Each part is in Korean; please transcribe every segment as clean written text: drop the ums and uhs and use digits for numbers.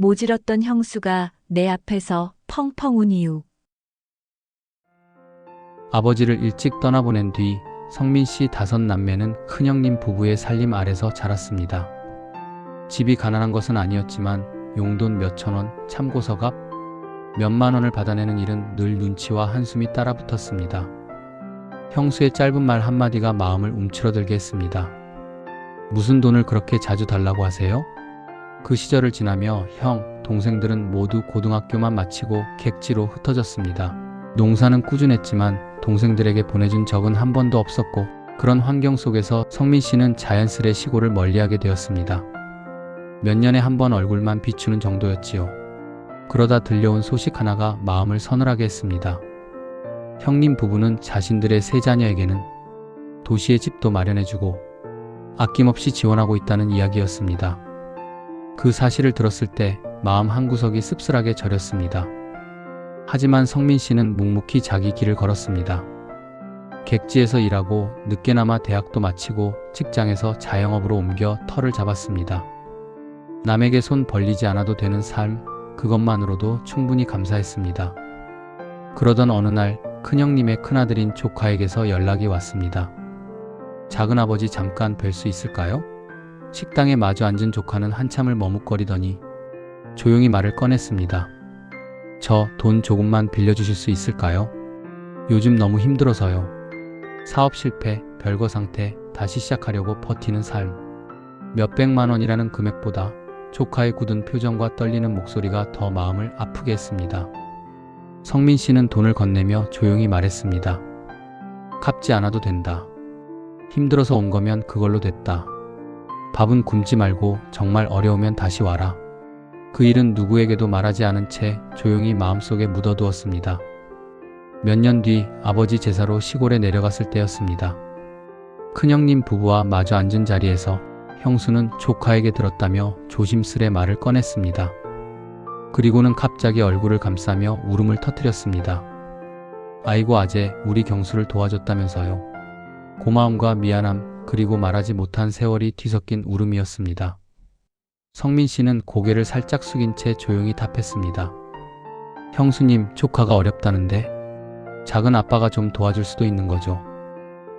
모질었던 형수가 내 앞에서 펑펑 운 이유. 아버지를 일찍 떠나보낸 뒤 성민 씨 5남매는 큰형님 부부의 살림 아래서 자랐습니다. 집이 가난한 것은 아니었지만 용돈 몇천 원, 참고서갑 몇만 원을 받아내는 일은 늘 눈치와 한숨이 따라붙었습니다. 형수의 짧은 말 한마디가 마음을 움츠러들게 했습니다. 무슨 돈을 그렇게 자주 달라고 하세요? 그 시절을 지나며 형, 동생들은 모두 고등학교만 마치고 객지로 흩어졌습니다. 농사는 꾸준했지만 동생들에게 보내준 적은 한 번도 없었고 그런 환경 속에서 성민 씨는 자연스레 시골을 멀리하게 되었습니다. 몇 년에 한 번 얼굴만 비추는 정도였지요. 그러다 들려온 소식 하나가 마음을 서늘하게 했습니다. 형님 부부는 자신들의 세 자녀에게는 도시에 집도 마련해주고 아낌없이 지원하고 있다는 이야기였습니다. 그 사실을 들었을 때 마음 한구석이 씁쓸하게 저렸습니다. 하지만 성민 씨는 묵묵히 자기 길을 걸었습니다. 객지에서 일하고 늦게나마 대학도 마치고 직장에서 자영업으로 옮겨 터를 잡았습니다. 남에게 손 벌리지 않아도 되는 삶, 그것만으로도 충분히 감사했습니다. 그러던 어느 날 큰형님의 큰아들인 조카에게서 연락이 왔습니다. 작은아버지 잠깐 뵐 수 있을까요? 식당에 마주 앉은 조카는 한참을 머뭇거리더니 조용히 말을 꺼냈습니다. 저 돈 조금만 빌려주실 수 있을까요? 요즘 너무 힘들어서요. 사업 실패, 별거 상태, 다시 시작하려고 버티는 삶. 몇백만 원이라는 금액보다 조카의 굳은 표정과 떨리는 목소리가 더 마음을 아프게 했습니다. 성민 씨는 돈을 건네며 조용히 말했습니다. 갚지 않아도 된다. 힘들어서 온 거면 그걸로 됐다. 밥은 굶지 말고 정말 어려우면 다시 와라. 그 일은 누구에게도 말하지 않은 채 조용히 마음속에 묻어두었습니다. 몇 년 뒤 아버지 제사로 시골에 내려갔을 때였습니다. 큰형님 부부와 마주 앉은 자리에서 형수는 조카에게 들었다며 조심스레 말을 꺼냈습니다. 그리고는 갑자기 얼굴을 감싸며 울음을 터뜨렸습니다. 아이고 아재, 우리 경수를 도와줬다면서요. 고마움과 미안함, 그리고 말하지 못한 세월이 뒤섞인 울음이었습니다. 성민 씨는 고개를 살짝 숙인 채 조용히 답했습니다. 형수님, 조카가 어렵다는데 작은 아빠가 좀 도와줄 수도 있는 거죠.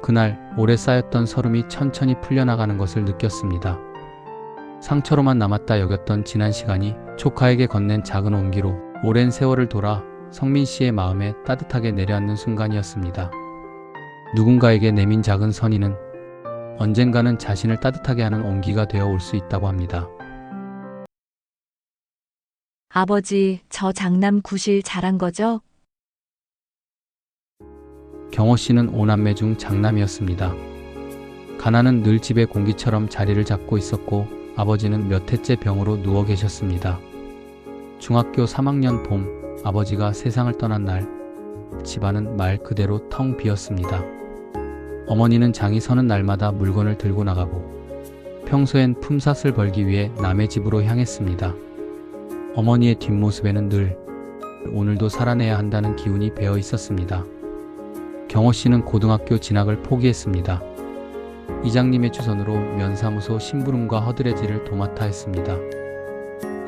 그날 오래 쌓였던 서름이 천천히 풀려나가는 것을 느꼈습니다. 상처로만 남았다 여겼던 지난 시간이 조카에게 건넨 작은 온기로 오랜 세월을 돌아 성민 씨의 마음에 따뜻하게 내려앉는 순간이었습니다. 누군가에게 내민 작은 선의는 언젠가는 자신을 따뜻하게 하는 온기가 되어 올 수 있다고 합니다. 아버지, 저 장남 구실 잘한 거죠? 경호 씨는 5남매 중 장남이었습니다. 가난은 늘 집의 공기처럼 자리를 잡고 있었고 아버지는 몇 해째 병으로 누워 계셨습니다. 중학교 3학년 봄, 아버지가 세상을 떠난 날, 집안은 말 그대로 텅 비었습니다. 어머니는 장이 서는 날마다 물건을 들고 나가고 평소엔 품삯을 벌기 위해 남의 집으로 향했습니다. 어머니의 뒷모습에는 늘 오늘도 살아내야 한다는 기운이 배어 있었습니다. 경호 씨는 고등학교 진학을 포기했습니다. 이장님의 추선으로 면사무소 심부름과 허드레질을 도맡아 했습니다.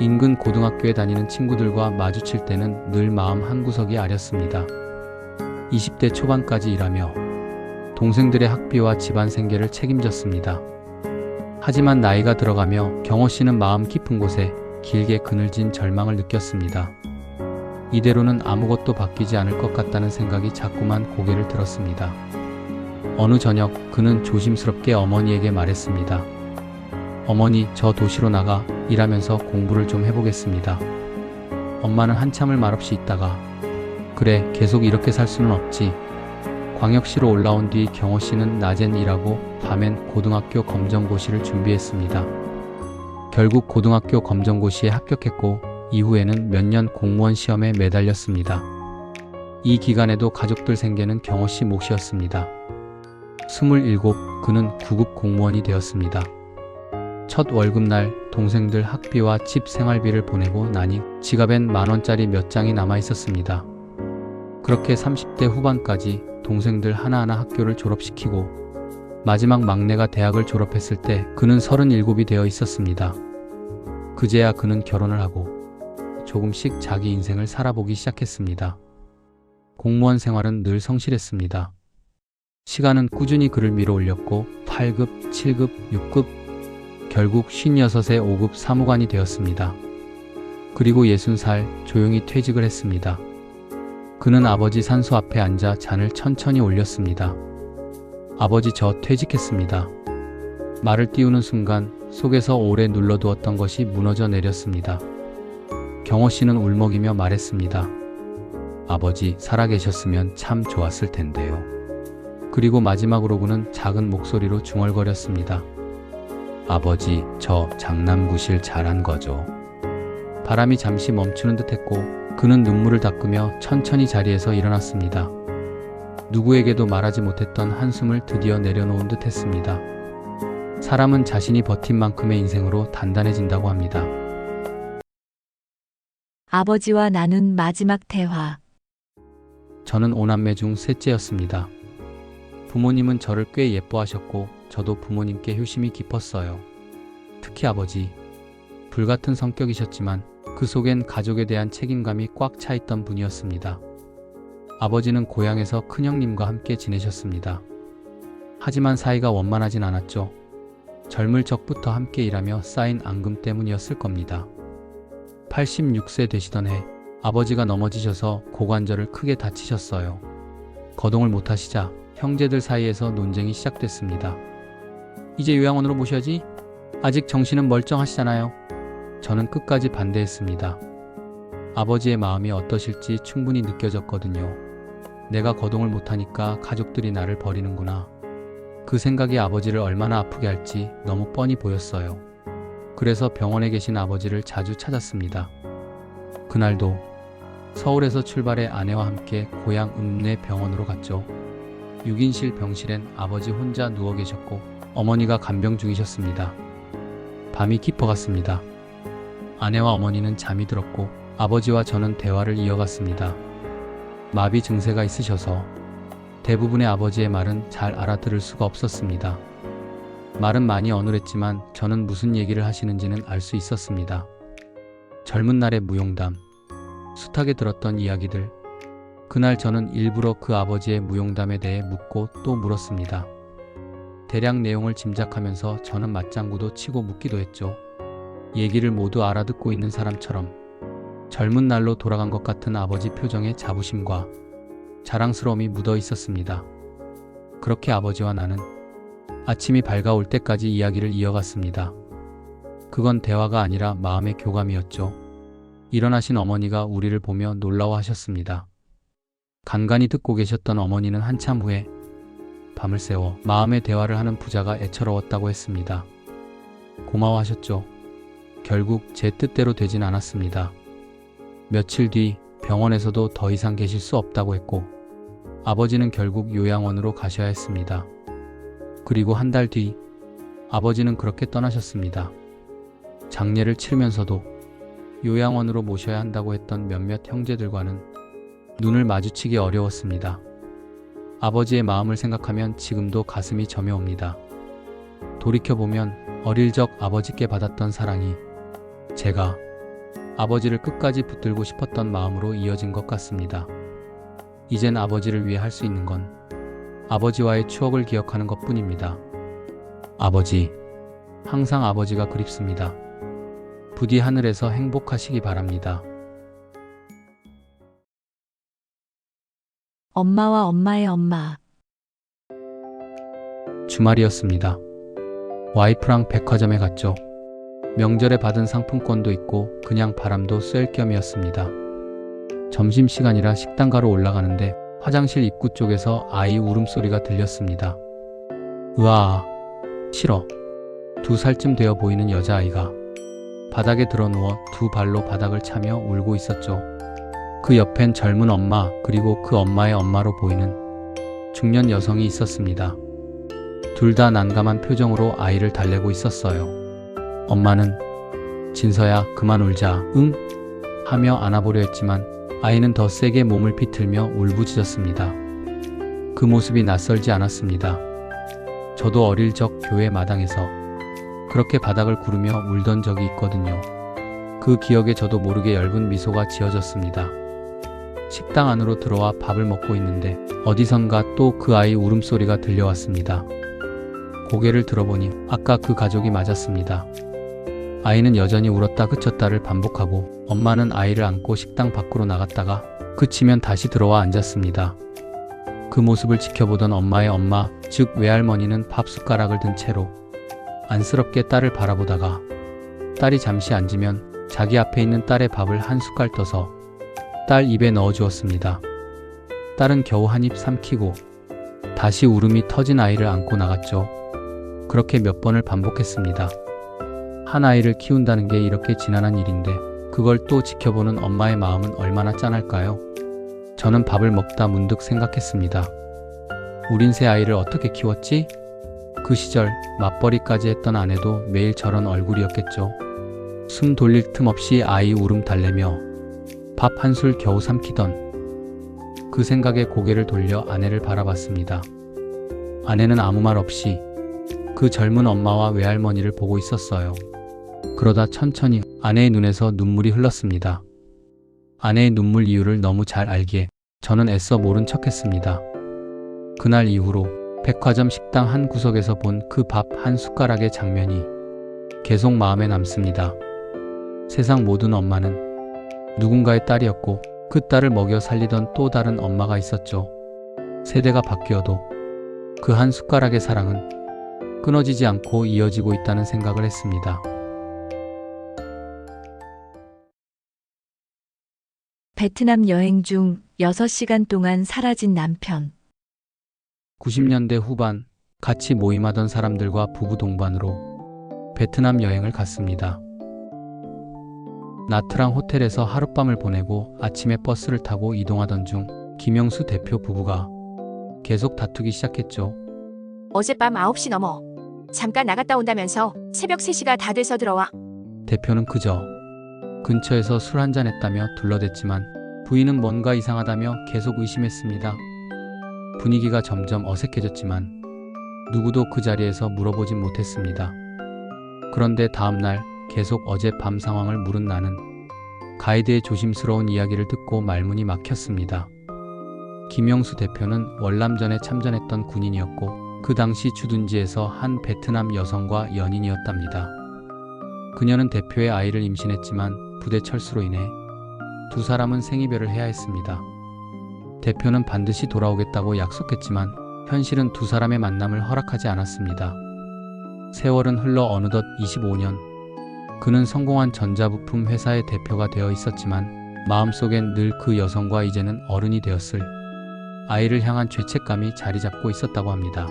인근 고등학교에 다니는 친구들과 마주칠 때는 늘 마음 한구석이 아렸습니다. 20대 초반까지 일하며 동생들의 학비와 집안 생계를 책임졌습니다. 하지만 나이가 들어가며 경호 씨는 마음 깊은 곳에 길게 그늘진 절망을 느꼈습니다. 이대로는 아무것도 바뀌지 않을 것 같다는 생각이 자꾸만 고개를 들었습니다. 어느 저녁 그는 조심스럽게 어머니에게 말했습니다. 어머니, 저 도시로 나가 일하면서 공부를 좀 해보겠습니다. 엄마는 한참을 말없이 있다가 그래, 계속 이렇게 살 수는 없지. 광역시로 올라온 뒤 경호 씨는 낮엔 일하고 밤엔 고등학교 검정고시를 준비했습니다. 결국 고등학교 검정고시에 합격했고 이후에는 몇 년 공무원 시험에 매달렸습니다. 이 기간에도 가족들 생계는 경호 씨 몫이었습니다. 27, 그는 9급 공무원이 되었습니다. 첫 월급날 동생들 학비와 집 생활비를 보내고 나니 지갑엔 만원짜리 몇 장이 남아 있었습니다. 그렇게 30대 후반까지 동생들 하나하나 학교를 졸업시키고 마지막 막내가 대학을 졸업했을 때 그는 37이 되어 있었습니다. 그제야 그는 결혼을 하고 조금씩 자기 인생을 살아보기 시작했습니다. 공무원 생활은 늘 성실했습니다. 시간은 꾸준히 그를 밀어 올렸고 8급, 7급, 6급, 결국 56에 5급 사무관이 되었습니다. 그리고 60살 조용히 퇴직을 했습니다. 그는 아버지 산소 앞에 앉아 잔을 천천히 올렸습니다. 아버지, 저 퇴직했습니다. 말을 띄우는 순간 속에서 오래 눌러두었던 것이 무너져 내렸습니다. 경호 씨는 울먹이며 말했습니다. 아버지, 살아계셨으면 참 좋았을 텐데요. 그리고 마지막으로 그는 작은 목소리로 중얼거렸습니다. 아버지, 저 장남구실 잘한 거죠. 바람이 잠시 멈추는 듯 했고 그는 눈물을 닦으며 천천히 자리에서 일어났습니다. 누구에게도 말하지 못했던 한숨을 드디어 내려놓은 듯 했습니다. 사람은 자신이 버틴 만큼의 인생으로 단단해진다고 합니다. 아버지와 나눈 마지막 대화. 저는 5남매 중 셋째였습니다. 부모님은 저를 꽤 예뻐하셨고 저도 부모님께 효심이 깊었어요. 특히 아버지. 불같은 성격이셨지만 그 속엔 가족에 대한 책임감이 꽉 차 있던 분이었습니다. 아버지는 고향에서 큰형님과 함께 지내셨습니다. 하지만 사이가 원만하진 않았죠. 젊을 적부터 함께 일하며 쌓인 앙금 때문이었을 겁니다. 86세 되시던 해 아버지가 넘어지셔서 고관절을 크게 다치셨어요. 거동을 못하시자 형제들 사이에서 논쟁이 시작됐습니다. 이제 요양원으로 모셔야지. 아직 정신은 멀쩡하시잖아요. 저는 끝까지 반대했습니다. 아버지의 마음이 어떠실지 충분히 느껴졌거든요. 내가 거동을 못하니까 가족들이 나를 버리는구나. 그 생각이 아버지를 얼마나 아프게 할지 너무 뻔히 보였어요. 그래서 병원에 계신 아버지를 자주 찾았습니다. 그날도 서울에서 출발해 아내와 함께 고향 읍내 병원으로 갔죠. 6인실 병실엔 아버지 혼자 누워 계셨고 어머니가 간병 중이셨습니다. 밤이 깊어갔습니다. 아내와 어머니는 잠이 들었고 아버지와 저는 대화를 이어갔습니다. 마비 증세가 있으셔서 대부분의 아버지의 말은 잘 알아들을 수가 없었습니다. 말은 많이 어눌했지만 저는 무슨 얘기를 하시는지는 알 수 있었습니다. 젊은 날의 무용담, 숱하게 들었던 이야기들. 그날 저는 일부러 그 아버지의 무용담에 대해 묻고 또 물었습니다. 대략 내용을 짐작하면서 저는 맞장구도 치고 묻기도 했죠. 얘기를 모두 알아듣고 있는 사람처럼 젊은 날로 돌아간 것 같은 아버지 표정에 자부심과 자랑스러움이 묻어 있었습니다. 그렇게 아버지와 나는 아침이 밝아올 때까지 이야기를 이어갔습니다. 그건 대화가 아니라 마음의 교감이었죠. 일어나신 어머니가 우리를 보며 놀라워하셨습니다. 간간히 듣고 계셨던 어머니는 한참 후에 밤을 새워 마음의 대화를 하는 부자가 애처로웠다고 했습니다. 고마워하셨죠. 결국 제 뜻대로 되진 않았습니다. 며칠 뒤 병원에서도 더 이상 계실 수 없다고 했고 아버지는 결국 요양원으로 가셔야 했습니다. 그리고 한 달 뒤 아버지는 그렇게 떠나셨습니다. 장례를 치르면서도 요양원으로 모셔야 한다고 했던 몇몇 형제들과는 눈을 마주치기 어려웠습니다. 아버지의 마음을 생각하면 지금도 가슴이 저며옵니다. 돌이켜보면 어릴 적 아버지께 받았던 사랑이 제가 아버지를 끝까지 붙들고 싶었던 마음으로 이어진 것 같습니다. 이젠 아버지를 위해 할 수 있는 건 아버지와의 추억을 기억하는 것뿐입니다. 아버지, 항상 아버지가 그립습니다. 부디 하늘에서 행복하시기 바랍니다. 엄마와 엄마의 엄마. 주말이었습니다. 와이프랑 백화점에 갔죠. 명절에 받은 상품권도 있고 그냥 바람도 쐴 겸이었습니다. 점심시간이라 식당 가러 올라가는데 화장실 입구 쪽에서 아이 울음소리가 들렸습니다. 으아, 싫어. 2살쯤 되어 보이는 여자아이가 바닥에 드러누워 두 발로 바닥을 차며 울고 있었죠. 그 옆엔 젊은 엄마 그리고 그 엄마의 엄마로 보이는 중년 여성이 있었습니다. 둘 다 난감한 표정으로 아이를 달래고 있었어요. 엄마는 진서야 그만 울자 응? 하며 안아보려 했지만 아이는 더 세게 몸을 비틀며 울부짖었습니다. 그 모습이 낯설지 않았습니다. 저도 어릴 적 교회 마당에서 그렇게 바닥을 구르며 울던 적이 있거든요. 그 기억에 저도 모르게 엷은 미소가 지어졌습니다. 식당 안으로 들어와 밥을 먹고 있는데 어디선가 또 그 아이 울음소리가 들려왔습니다. 고개를 들어보니 아까 그 가족이 맞았습니다. 아이는 여전히 울었다 그쳤다를 반복하고 엄마는 아이를 안고 식당 밖으로 나갔다가 그치면 다시 들어와 앉았습니다. 그 모습을 지켜보던 엄마의 엄마, 즉 외할머니는 밥 숟가락을 든 채로 안쓰럽게 딸을 바라보다가 딸이 잠시 앉으면 자기 앞에 있는 딸의 밥을 한 숟갈 떠서 딸 입에 넣어 주었습니다. 딸은 겨우 한 입 삼키고 다시 울음이 터진 아이를 안고 나갔죠. 그렇게 몇 번을 반복했습니다. 한 아이를 키운다는 게 이렇게 지난한 일인데 그걸 또 지켜보는 엄마의 마음은 얼마나 짠할까요? 저는 밥을 먹다 문득 생각했습니다. 우린 새 아이를 어떻게 키웠지? 그 시절 맞벌이까지 했던 아내도 매일 저런 얼굴이었겠죠. 숨 돌릴 틈 없이 아이 울음 달래며 밥 한 술 겨우 삼키던 그 생각에 고개를 돌려 아내를 바라봤습니다. 아내는 아무 말 없이 그 젊은 엄마와 외할머니를 보고 있었어요. 그러다 천천히 아내의 눈에서 눈물이 흘렀습니다. 아내의 눈물 이유를 너무 잘 알기에 저는 애써 모른 척했습니다. 그날 이후로 백화점 식당 한 구석에서 본 그 밥 한 숟가락의 장면이 계속 마음에 남습니다. 세상 모든 엄마는 누군가의 딸이었고 그 딸을 먹여 살리던 또 다른 엄마가 있었죠. 세대가 바뀌어도 그 한 숟가락의 사랑은 끊어지지 않고 이어지고 있다는 생각을 했습니다. 베트남 여행 중 6시간 동안 사라진 남편. 90년대 후반 같이 모임하던 사람들과 부부 동반으로 베트남 여행을 갔습니다. 나트랑 호텔에서 하룻밤을 보내고 아침에 버스를 타고 이동하던 중 김영수 대표 부부가 계속 다투기 시작했죠. 어젯밤 9시 넘어. 잠깐 나갔다 온다면서 새벽 3시가 다 돼서 들어와. 대표는 그저 근처에서 술 한잔 했다며 둘러댔지만 부인은 뭔가 이상하다며 계속 의심했습니다. 분위기가 점점 어색해졌지만 누구도 그 자리에서 물어보진 못했습니다. 그런데 다음날 계속 어젯밤 상황을 물은 나는 가이드의 조심스러운 이야기를 듣고 말문이 막혔습니다. 김영수 대표는 월남전에 참전했던 군인이었고 그 당시 주둔지에서 한 베트남 여성과 연인이었답니다. 그녀는 대표의 아이를 임신했지만 부대 철수로 인해 두 사람은 생이별을 해야 했습니다. 대표는 반드시 돌아오겠다고 약속했지만 현실은 두 사람의 만남을 허락하지 않았습니다. 세월은 흘러 어느덧 25년. 그는 성공한 전자부품 회사의 대표가 되어 있었지만 마음속엔 늘 그 여성과 이제는 어른이 되었을 아이를 향한 죄책감이 자리 잡고 있었다고 합니다.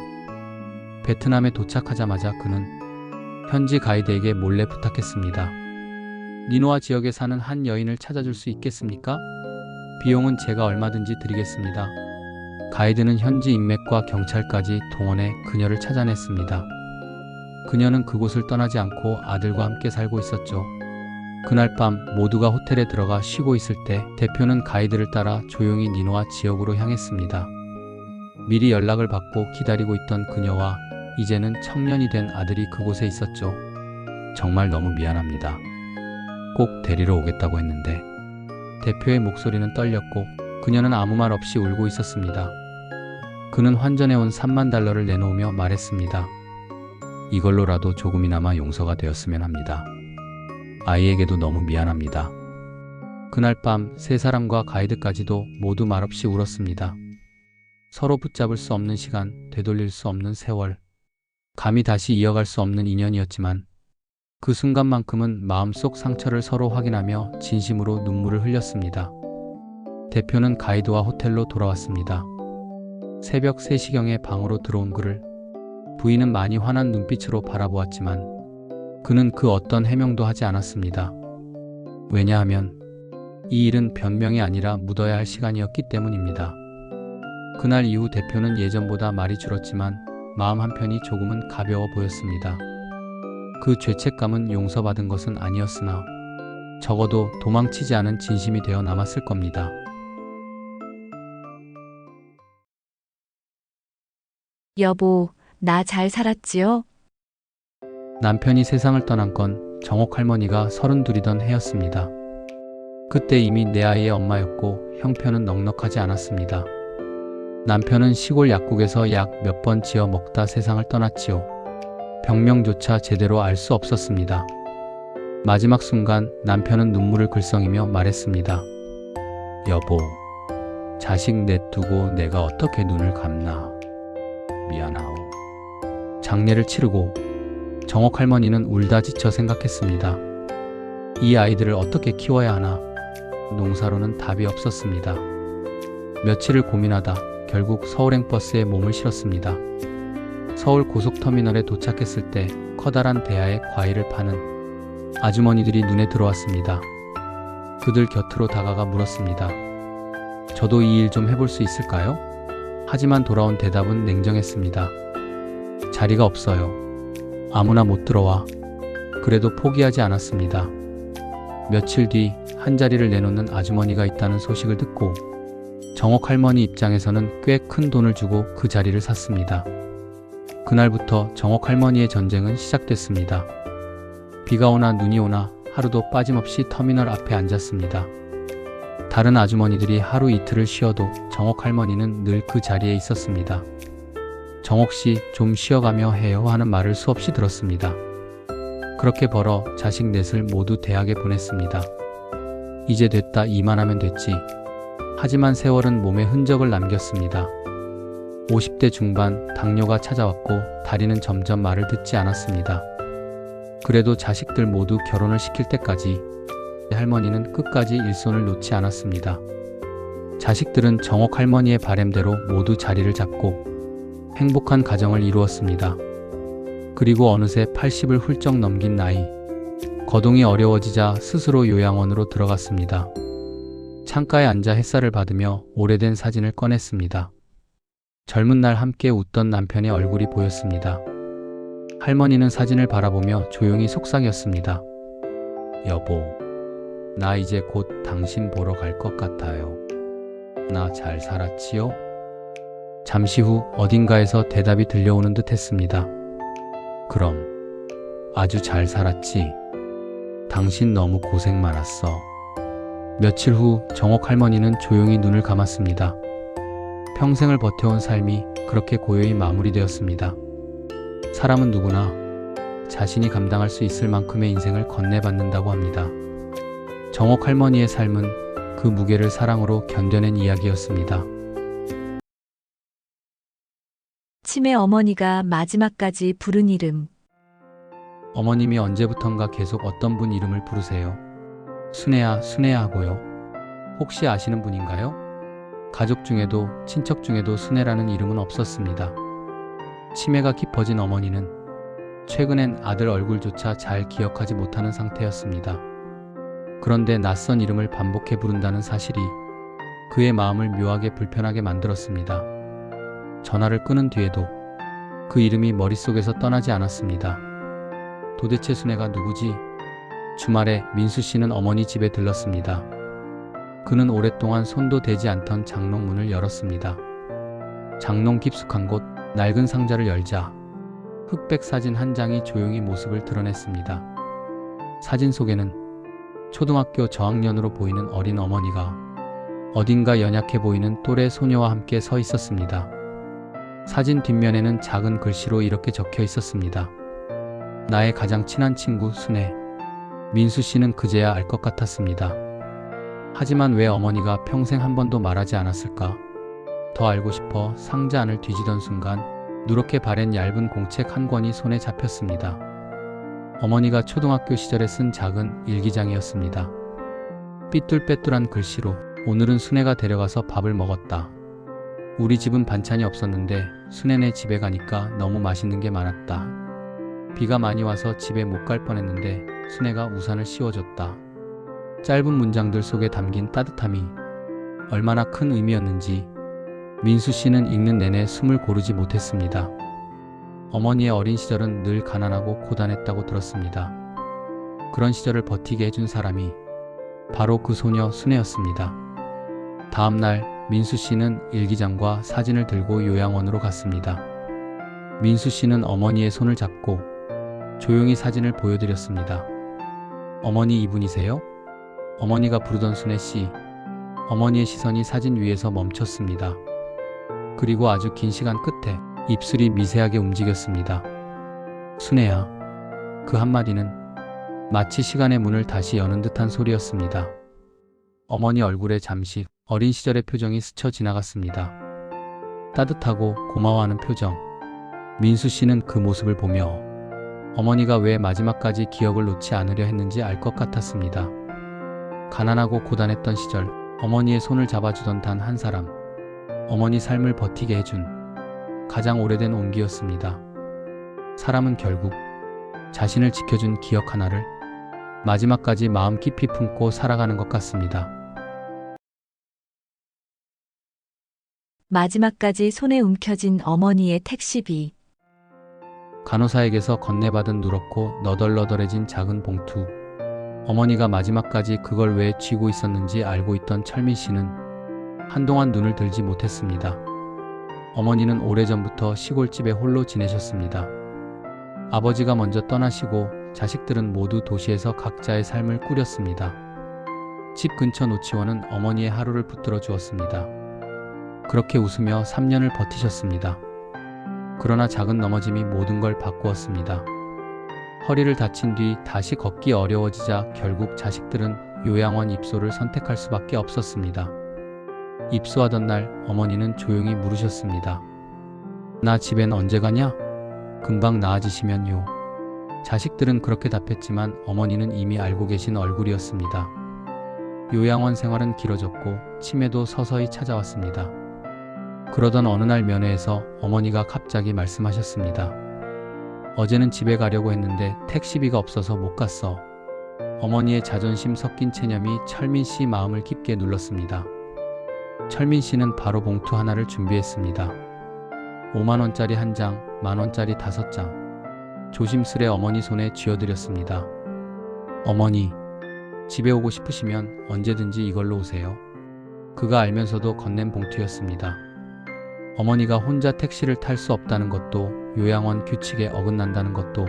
베트남에 도착하자마자 그는 현지 가이드에게 몰래 부탁했습니다. 니노아 지역에 사는 한 여인을 찾아줄 수 있겠습니까? 비용은 제가 얼마든지 드리겠습니다. 가이드는 현지 인맥과 경찰까지 동원해 그녀를 찾아냈습니다. 그녀는 그곳을 떠나지 않고 아들과 함께 살고 있었죠. 그날 밤 모두가 호텔에 들어가 쉬고 있을 때 대표는 가이드를 따라 조용히 니노아 지역으로 향했습니다. 미리 연락을 받고 기다리고 있던 그녀와 이제는 청년이 된 아들이 그곳에 있었죠. 정말 너무 미안합니다. 꼭 데리러 오겠다고 했는데. 대표의 목소리는 떨렸고 그녀는 아무 말 없이 울고 있었습니다. 그는 환전해온 3만 달러를 내놓으며 말했습니다. 이걸로라도 조금이나마 용서가 되었으면 합니다. 아이에게도 너무 미안합니다. 그날 밤 세 사람과 가이드까지도 모두 말없이 울었습니다. 서로 붙잡을 수 없는 시간, 되돌릴 수 없는 세월, 감히 다시 이어갈 수 없는 인연이었지만 그 순간만큼은 마음속 상처를 서로 확인하며 진심으로 눈물을 흘렸습니다. 대표는 가이드와 호텔로 돌아왔습니다. 새벽 3시경에 방으로 들어온 그를 부인은 많이 화난 눈빛으로 바라보았지만 그는 그 어떤 해명도 하지 않았습니다. 왜냐하면 이 일은 변명이 아니라 묻어야 할 시간이었기 때문입니다. 그날 이후 대표는 예전보다 말이 줄었지만 마음 한편이 조금은 가벼워 보였습니다. 그 죄책감은 용서받은 것은 아니었으나 적어도 도망치지 않은 진심이 되어 남았을 겁니다. 여보, 나 잘 살았지요? 남편이 세상을 떠난 건 정옥 할머니가 32이던 해였습니다. 그때 이미 내 아이의 엄마였고 형편은 넉넉하지 않았습니다. 남편은 시골 약국에서 약 몇 번 지어 먹다 세상을 떠났지요. 병명조차 제대로 알 수 없었습니다. 마지막 순간 남편은 눈물을 글썽이며 말했습니다. 여보, 자식 넷두고 내가 어떻게 눈을 감나. 미안하오. 장례를 치르고 정옥 할머니는 울다 지쳐 생각했습니다. 이 아이들을 어떻게 키워야 하나. 농사로는 답이 없었습니다. 며칠을 고민하다 결국 서울행버스에 몸을 실었습니다. 서울 고속터미널에 도착했을 때 커다란 대야에 과일을 파는 아주머니들이 눈에 들어왔습니다. 그들 곁으로 다가가 물었습니다. 저도 이 일 좀 해볼 수 있을까요? 하지만 돌아온 대답은 냉정했습니다. 자리가 없어요. 아무나 못 들어와. 그래도 포기하지 않았습니다. 며칠 뒤 한 자리를 내놓는 아주머니가 있다는 소식을 듣고 정옥 할머니 입장에서는 꽤 큰 돈을 주고 그 자리를 샀습니다. 그날부터 정옥 할머니의 전쟁은 시작됐습니다. 비가 오나 눈이 오나 하루도 빠짐없이 터미널 앞에 앉았습니다. 다른 아주머니들이 하루 이틀을 쉬어도 정옥 할머니는 늘 그 자리에 있었습니다. 정옥 씨 좀 쉬어가며 해요 하는 말을 수없이 들었습니다. 그렇게 벌어 자식 넷을 모두 대학에 보냈습니다. 이제 됐다 이만하면 됐지. 하지만 세월은 몸에 흔적을 남겼습니다. 50대 중반 당뇨가 찾아왔고 다리는 점점 말을 듣지 않았습니다. 그래도 자식들 모두 결혼을 시킬 때까지 할머니는 끝까지 일손을 놓지 않았습니다. 자식들은 정옥 할머니의 바램대로 모두 자리를 잡고 행복한 가정을 이루었습니다. 그리고 어느새 80을 훌쩍 넘긴 나이, 거동이 어려워지자 스스로 요양원으로 들어갔습니다. 창가에 앉아 햇살을 받으며 오래된 사진을 꺼냈습니다. 젊은 날 함께 웃던 남편의 얼굴이 보였습니다. 할머니는 사진을 바라보며 조용히 속삭였습니다. 여보, 나 이제 곧 당신 보러 갈 것 같아요. 나 잘 살았지요? 잠시 후 어딘가에서 대답이 들려오는 듯 했습니다. 그럼, 아주 잘 살았지. 당신 너무 고생 많았어. 며칠 후 정옥 할머니는 조용히 눈을 감았습니다. 평생을 버텨온 삶이 그렇게 고요히 마무리되었습니다. 사람은 누구나 자신이 감당할 수 있을 만큼의 인생을 건네받는다고 합니다. 정옥 할머니의 삶은 그 무게를 사랑으로 견뎌낸 이야기였습니다. 치매 어머니가 마지막까지 부른 이름. 어머님이 언제부턴가 계속 어떤 분 이름을 부르세요. 순애야, 순애야 하고요. 혹시 아시는 분인가요? 가족 중에도 친척 중에도 순애라는 이름은 없었습니다. 치매가 깊어진 어머니는 최근엔 아들 얼굴조차 잘 기억하지 못하는 상태였습니다. 그런데 낯선 이름을 반복해 부른다는 사실이 그의 마음을 묘하게 불편하게 만들었습니다. 전화를 끊은 뒤에도 그 이름이 머릿속에서 떠나지 않았습니다. 도대체 순애가 누구지? 주말에 민수 씨는 어머니 집에 들렀습니다. 그는 오랫동안 손도 대지 않던 장롱문을 열었습니다. 장롱 깊숙한 곳 낡은 상자를 열자 흑백 사진 한 장이 조용히 모습을 드러냈습니다. 사진 속에는 초등학교 저학년으로 보이는 어린 어머니가 어딘가 연약해 보이는 또래 소녀와 함께 서 있었습니다. 사진 뒷면에는 작은 글씨로 이렇게 적혀 있었습니다. 나의 가장 친한 친구 순애. 민수 씨는 그제야 알 것 같았습니다. 하지만 왜 어머니가 평생 한 번도 말하지 않았을까? 더 알고 싶어 상자 안을 뒤지던 순간 누렇게 바랜 얇은 공책 한 권이 손에 잡혔습니다. 어머니가 초등학교 시절에 쓴 작은 일기장이었습니다. 삐뚤빼뚤한 글씨로 오늘은 순애가 데려가서 밥을 먹었다. 우리 집은 반찬이 없었는데 순애네 집에 가니까 너무 맛있는 게 많았다. 비가 많이 와서 집에 못 갈 뻔했는데 순애가 우산을 씌워줬다. 짧은 문장들 속에 담긴 따뜻함이 얼마나 큰 의미였는지 민수 씨는 읽는 내내 숨을 고르지 못했습니다. 어머니의 어린 시절은 늘 가난하고 고단했다고 들었습니다. 그런 시절을 버티게 해준 사람이 바로 그 소녀 순애였습니다. 다음 날 민수 씨는 일기장과 사진을 들고 요양원으로 갔습니다. 민수 씨는 어머니의 손을 잡고 조용히 사진을 보여드렸습니다. 어머니 이분이세요? 어머니가 부르던 순애 씨. 어머니의 시선이 사진 위에서 멈췄습니다. 그리고 아주 긴 시간 끝에 입술이 미세하게 움직였습니다. 순애야. 그 한마디는 마치 시간의 문을 다시 여는 듯한 소리였습니다. 어머니 얼굴에 잠시 어린 시절의 표정이 스쳐 지나갔습니다. 따뜻하고 고마워하는 표정. 민수 씨는 그 모습을 보며 어머니가 왜 마지막까지 기억을 놓지 않으려 했는지 알 것 같았습니다. 가난하고 고단했던 시절 어머니의 손을 잡아주던 단 한 사람. 어머니 삶을 버티게 해준 가장 오래된 온기였습니다. 사람은 결국 자신을 지켜준 기억 하나를 마지막까지 마음 깊이 품고 살아가는 것 같습니다. 마지막까지 손에 움켜쥔 어머니의 택시비. 간호사에게서 건네받은 누렇고 너덜너덜해진 작은 봉투. 어머니가 마지막까지 그걸 왜 쥐고 있었는지 알고 있던 철민 씨는 한동안 눈을 들지 못했습니다. 어머니는 오래전부터 시골집에 홀로 지내셨습니다. 아버지가 먼저 떠나시고 자식들은 모두 도시에서 각자의 삶을 꾸렸습니다. 집 근처 노치원은 어머니의 하루를 붙들어 주었습니다. 그렇게 웃으며 3년을 버티셨습니다. 그러나 작은 넘어짐이 모든 걸 바꾸었습니다. 허리를 다친 뒤 다시 걷기 어려워지자 결국 자식들은 요양원 입소를 선택할 수밖에 없었습니다. 입소하던 날 어머니는 조용히 물으셨습니다. 나 집엔 언제 가냐? 금방 나아지시면요. 자식들은 그렇게 답했지만 어머니는 이미 알고 계신 얼굴이었습니다. 요양원 생활은 길어졌고 치매도 서서히 찾아왔습니다. 그러던 어느 날 면회에서 어머니가 갑자기 말씀하셨습니다. 어제는 집에 가려고 했는데 택시비가 없어서 못 갔어. 어머니의 자존심 섞인 체념이 철민 씨 마음을 깊게 눌렀습니다. 철민 씨는 바로 봉투 하나를 준비했습니다. 5만 원짜리 한 장, 만 원짜리 5장. 조심스레 어머니 손에 쥐어드렸습니다. 어머니, 집에 오고 싶으시면 언제든지 이걸로 오세요. 그가 알면서도 건넨 봉투였습니다. 어머니가 혼자 택시를 탈 수 없다는 것도, 요양원 규칙에 어긋난다는 것도,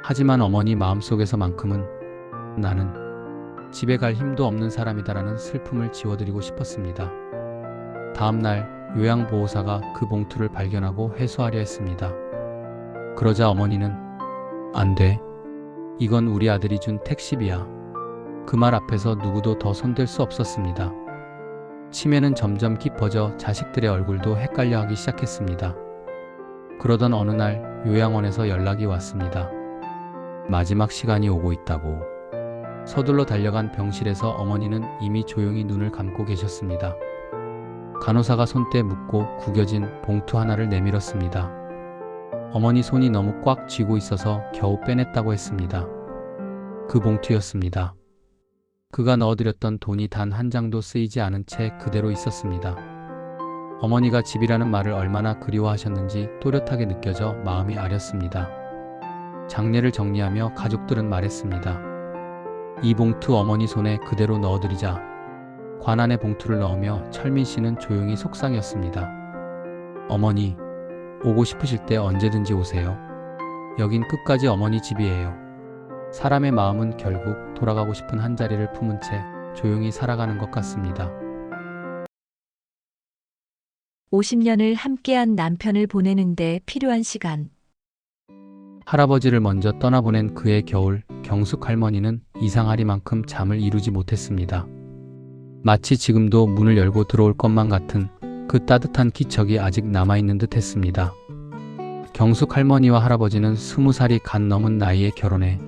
하지만 어머니 마음속에서만큼은 나는 집에 갈 힘도 없는 사람이다라는 슬픔을 지워드리고 싶었습니다. 다음 날 요양보호사가 그 봉투를 발견하고 회수하려 했습니다. 그러자 어머니는 안 돼. 이건 우리 아들이 준 택시비야. 그 말 앞에서 누구도 더 손댈 수 없었습니다. 치매는 점점 깊어져 자식들의 얼굴도 헷갈려하기 시작했습니다. 그러던 어느 날 요양원에서 연락이 왔습니다. 마지막 시간이 오고 있다고. 서둘러 달려간 병실에서 어머니는 이미 조용히 눈을 감고 계셨습니다. 간호사가 손때 묶고 구겨진 봉투 하나를 내밀었습니다. 어머니 손이 너무 꽉 쥐고 있어서 겨우 빼냈다고 했습니다. 그 봉투였습니다. 그가 넣어드렸던 돈이 단 한 장도 쓰이지 않은 채 그대로 있었습니다. 어머니가 집이라는 말을 얼마나 그리워하셨는지 또렷하게 느껴져 마음이 아렸습니다. 장례를 정리하며 가족들은 말했습니다. 이 봉투 어머니 손에 그대로 넣어드리자. 관안에 봉투를 넣으며 철민 씨는 조용히 속상했습니다. 어머니, 오고 싶으실 때 언제든지 오세요. 여긴 끝까지 어머니 집이에요. 사람의 마음은 결국 돌아가고 싶은 한자리를 품은 채 조용히 살아가는 것 같습니다. 50년을 함께한 남편을 보내는데 필요한 시간. 할아버지를 먼저 떠나보낸 그의 겨울, 경숙 할머니는 이상하리만큼 잠을 이루지 못했습니다. 마치 지금도 문을 열고 들어올 것만 같은 그 따뜻한 기척이 아직 남아있는 듯 했습니다. 경숙 할머니와 할아버지는 20살이 갓 넘은 나이에 결혼해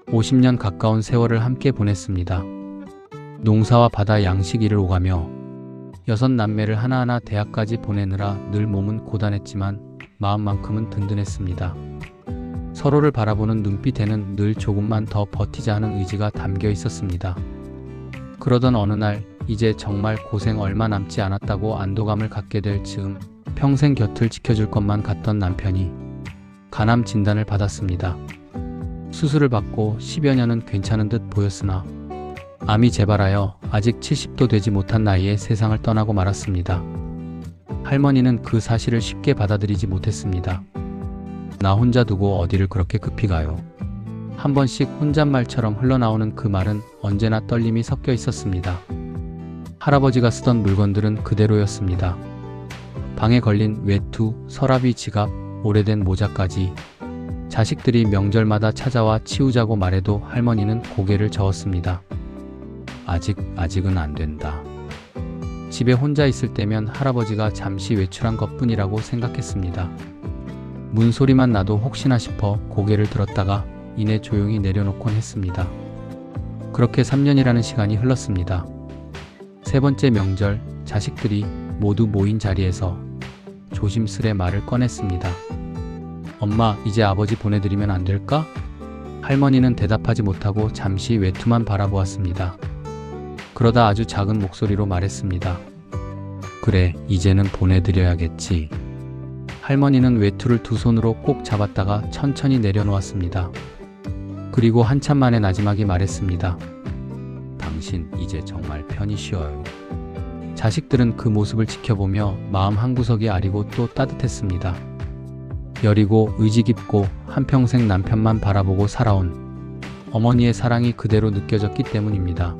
50년 가까운 세월을 함께 보냈습니다. 농사와 바다 양식 일을 오가며 6남매를 하나하나 대학까지 보내느라 늘 몸은 고단했지만 마음만큼은 든든했습니다. 서로를 바라보는 눈빛에는 늘 조금만 더 버티자 하는 의지가 담겨 있었습니다. 그러던 어느 날 이제 정말 고생 얼마 남지 않았다고 안도감을 갖게 될 즈음 평생 곁을 지켜줄 것만 같던 남편이 간암 진단을 받았습니다. 수술을 받고 10여 년은 괜찮은 듯 보였으나 암이 재발하여 아직 70도 되지 못한 나이에 세상을 떠나고 말았습니다. 할머니는 그 사실을 쉽게 받아들이지 못했습니다. 나 혼자 두고 어디를 그렇게 급히 가요. 한 번씩 혼잣말처럼 흘러나오는 그 말은 언제나 떨림이 섞여 있었습니다. 할아버지가 쓰던 물건들은 그대로였습니다. 방에 걸린 외투, 서랍이 지갑, 오래된 모자까지. 자식들이 명절마다 찾아와 치우자고 말해도 할머니는 고개를 저었습니다. 아직은 안 된다. 집에 혼자 있을 때면 할아버지가 잠시 외출한 것뿐이라고 생각했습니다. 문소리만 나도 혹시나 싶어 고개를 들었다가 이내 조용히 내려놓곤 했습니다. 그렇게 3년이라는 시간이 흘렀습니다. 세 번째 명절, 자식들이 모두 모인 자리에서 조심스레 말을 꺼냈습니다. 엄마, 이제 아버지 보내드리면 안 될까? 할머니는 대답하지 못하고 잠시 외투만 바라보았습니다. 그러다 아주 작은 목소리로 말했습니다. 그래, 이제는 보내드려야겠지. 할머니는 외투를 두 손으로 꼭 잡았다가 천천히 내려놓았습니다. 그리고 한참 만에 나지막이 말했습니다. 당신 이제 정말 편히 쉬어요. 자식들은 그 모습을 지켜보며 마음 한구석이 아리고 또 따뜻했습니다. 여리고 의지 깊고 한평생 남편만 바라보고 살아온 어머니의 사랑이 그대로 느껴졌기 때문입니다.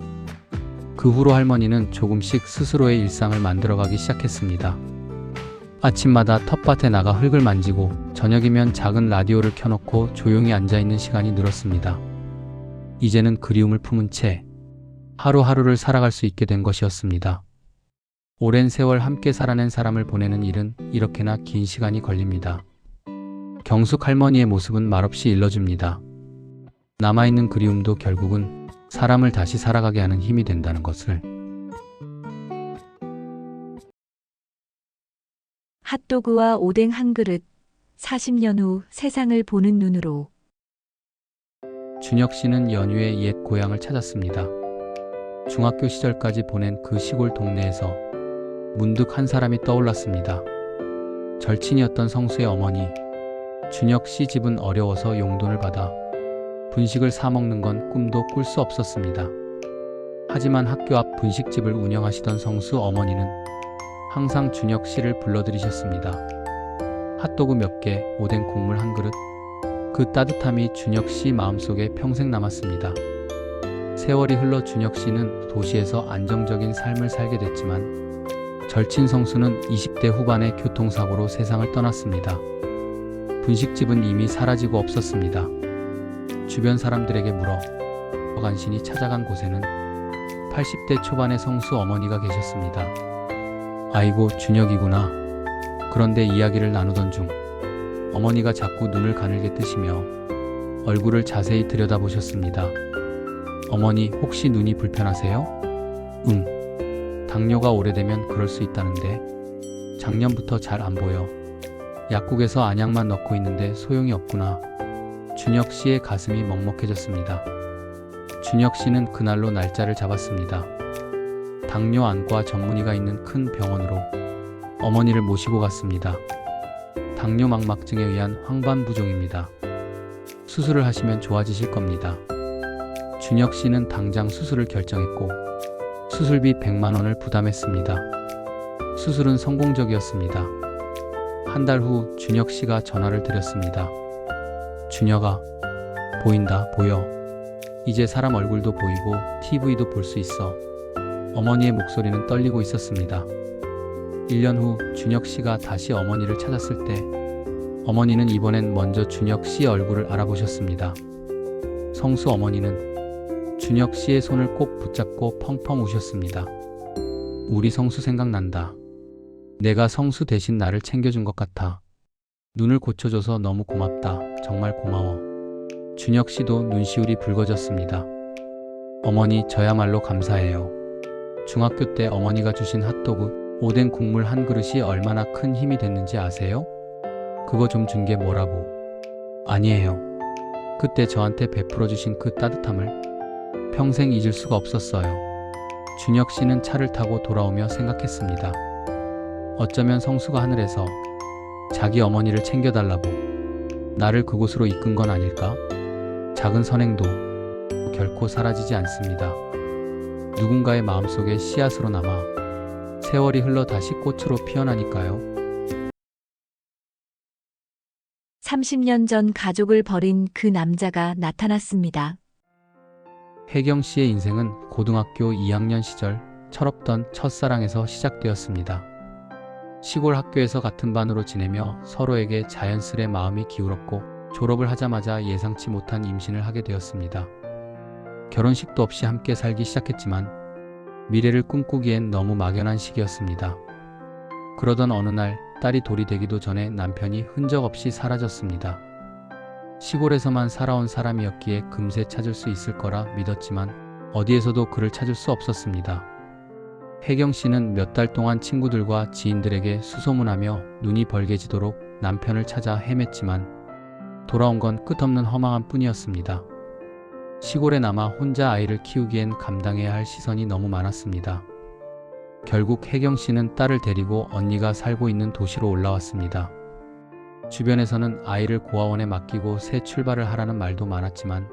그 후로 할머니는 조금씩 스스로의 일상을 만들어가기 시작했습니다. 아침마다 텃밭에 나가 흙을 만지고 저녁이면 작은 라디오를 켜놓고 조용히 앉아있는 시간이 늘었습니다. 이제는 그리움을 품은 채 하루하루를 살아갈 수 있게 된 것이었습니다. 오랜 세월 함께 살아낸 사람을 보내는 일은 이렇게나 긴 시간이 걸립니다. 경숙 할머니의 모습은 말없이 일러줍니다. 남아있는 그리움도 결국은 사람을 다시 살아가게 하는 힘이 된다는 것을. 핫도그와 오뎅 한 그릇. 40년 후 세상을 보는 눈으로. 준혁 씨는 연휴에 옛 고향을 찾았습니다. 중학교 시절까지 보낸 그 시골 동네에서 문득 한 사람이 떠올랐습니다. 절친이었던 성수의 어머니. 준혁 씨 집은 어려워서 용돈을 받아 분식을 사 먹는 건 꿈도 꿀 수 없었습니다. 하지만 학교 앞 분식집을 운영하시던 성수 어머니는 항상 준혁 씨를 불러들이셨습니다. 핫도그 몇 개, 오뎅 국물 한 그릇. 그 따뜻함이 준혁 씨 마음속에 평생 남았습니다. 세월이 흘러 준혁 씨는 도시에서 안정적인 삶을 살게 됐지만 절친 성수는 20대 후반의 교통사고로 세상을 떠났습니다. 분식집은 이미 사라지고 없었습니다. 주변 사람들에게 물어 간신히 찾아간 곳에는 80대 초반의 성수 어머니가 계셨습니다. 아이고, 준혁이구나. 그런데 이야기를 나누던 중 어머니가 자꾸 눈을 가늘게 뜨시며 얼굴을 자세히 들여다보셨습니다. 어머니, 혹시 눈이 불편하세요? 당뇨가 오래되면 그럴 수 있다는데 작년부터 잘 안 보여. 약국에서 안약만 넣고 있는데 소용이 없구나. 준혁 씨의 가슴이 먹먹해졌습니다. 준혁 씨는 그날로 날짜를 잡았습니다. 당뇨 안과 전문의가 있는 큰 병원으로 어머니를 모시고 갔습니다. 당뇨 망막증에 의한 황반부종입니다. 수술을 하시면 좋아지실 겁니다. 준혁 씨는 당장 수술을 결정했고 수술비 100만 원을 부담했습니다. 수술은 성공적이었습니다. 한 달 후 준혁 씨가 전화를 드렸습니다. 준혁아, 보인다, 보여. 이제 사람 얼굴도 보이고 TV도 볼 수 있어. 어머니의 목소리는 떨리고 있었습니다. 1년 후 준혁 씨가 다시 어머니를 찾았을 때 어머니는 이번엔 먼저 준혁 씨의 얼굴을 알아보셨습니다. 성수 어머니는 준혁 씨의 손을 꼭 붙잡고 펑펑 우셨습니다. 우리 성수 생각난다. 내가 성수 대신 나를 챙겨준 것 같아. 눈을 고쳐줘서 너무 고맙다. 정말 고마워. 준혁 씨도 눈시울이 붉어졌습니다. 어머니, 저야말로 감사해요. 중학교 때 어머니가 주신 핫도그, 오뎅 국물 한 그릇이 얼마나 큰 힘이 됐는지 아세요? 그거 좀 준 게 뭐라고. 아니에요. 그때 저한테 베풀어 주신 그 따뜻함을 평생 잊을 수가 없었어요. 준혁 씨는 차를 타고 돌아오며 생각했습니다. 어쩌면 성수가 하늘에서 자기 어머니를 챙겨달라고 나를 그곳으로 이끈 건 아닐까? 작은 선행도 결코 사라지지 않습니다. 누군가의 마음속에 씨앗으로 남아 세월이 흘러 다시 꽃으로 피어나니까요. 30년 전 가족을 버린 그 남자가 나타났습니다. 혜경 씨의 인생은 고등학교 2학년 시절 철없던 첫사랑에서 시작되었습니다. 시골 학교에서 같은 반으로 지내며 서로에게 자연스레 마음이 기울었고 졸업을 하자마자 예상치 못한 임신을 하게 되었습니다. 결혼식도 없이 함께 살기 시작했지만 미래를 꿈꾸기엔 너무 막연한 시기였습니다. 그러던 어느 날 딸이 돌이 되기도 전에 남편이 흔적 없이 사라졌습니다. 시골에서만 살아온 사람이었기에 금세 찾을 수 있을 거라 믿었지만 어디에서도 그를 찾을 수 없었습니다. 혜경 씨는 몇 달 동안 친구들과 지인들에게 수소문하며 눈이 벌게지도록 남편을 찾아 헤맸지만 돌아온 건 끝없는 허망함 뿐이었습니다. 시골에 남아 혼자 아이를 키우기엔 감당해야 할 시선이 너무 많았습니다. 결국 혜경 씨는 딸을 데리고 언니가 살고 있는 도시로 올라왔습니다. 주변에서는 아이를 고아원에 맡기고 새 출발을 하라는 말도 많았지만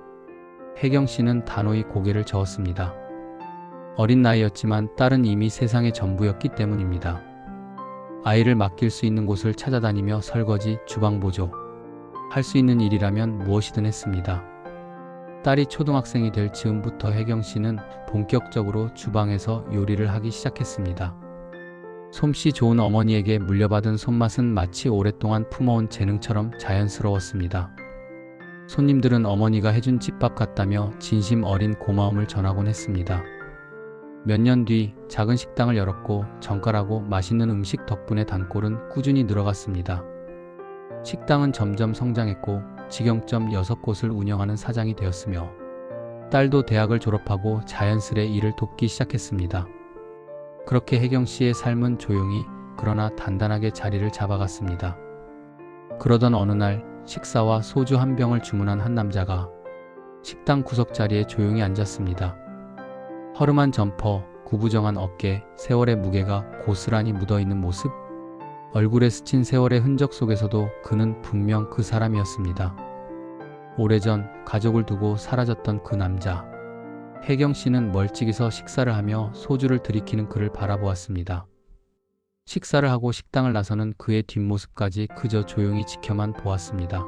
혜경 씨는 단호히 고개를 저었습니다. 어린 나이였지만 딸은 이미 세상의 전부였기 때문입니다. 아이를 맡길 수 있는 곳을 찾아다니며 설거지, 주방 보조, 할 수 있는 일이라면 무엇이든 했습니다. 딸이 초등학생이 될 즈음부터 혜경 씨는 본격적으로 주방에서 요리를 하기 시작했습니다. 솜씨 좋은 어머니에게 물려받은 손맛은 마치 오랫동안 품어온 재능처럼 자연스러웠습니다. 손님들은 어머니가 해준 집밥 같다며 진심 어린 고마움을 전하곤 했습니다. 몇 년 뒤 작은 식당을 열었고 정갈하고 맛있는 음식 덕분에 단골은 꾸준히 늘어갔습니다. 식당은 점점 성장했고 직영점 6곳을 운영하는 사장이 되었으며 딸도 대학을 졸업하고 자연스레 일을 돕기 시작했습니다. 그렇게 혜경 씨의 삶은 조용히 그러나 단단하게 자리를 잡아갔습니다. 그러던 어느 날 식사와 소주 한 병을 주문한 한 남자가 식당 구석자리에 조용히 앉았습니다. 허름한 점퍼, 구부정한 어깨, 세월의 무게가 고스란히 묻어있는 모습, 얼굴에 스친 세월의 흔적 속에서도 그는 분명 그 사람이었습니다. 오래전 가족을 두고 사라졌던 그 남자. 혜경 씨는 멀찍이서 식사를 하며 소주를 들이키는 그를 바라보았습니다. 식사를 하고 식당을 나서는 그의 뒷모습까지 그저 조용히 지켜만 보았습니다.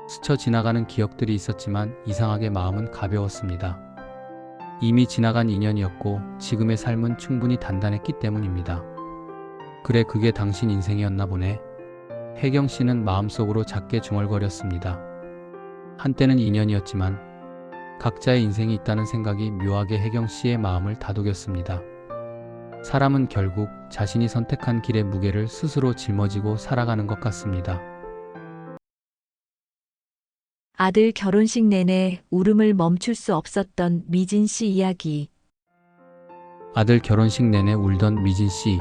스쳐 지나가는 기억들이 있었지만 이상하게 마음은 가벼웠습니다. 이미 지나간 인연이었고 지금의 삶은 충분히 단단했기 때문입니다. 그래, 그게 당신 인생이었나 보네. 혜경 씨는 마음속으로 작게 중얼거렸습니다. 한때는 인연이었지만 각자의 인생이 있다는 생각이 묘하게 혜경 씨의 마음을 다독였습니다. 사람은 결국 자신이 선택한 길의 무게를 스스로 짊어지고 살아가는 것 같습니다. 아들 결혼식 내내 울음을 멈출 수 없었던 미진 씨 이야기. 아들 결혼식 내내 울던 미진 씨.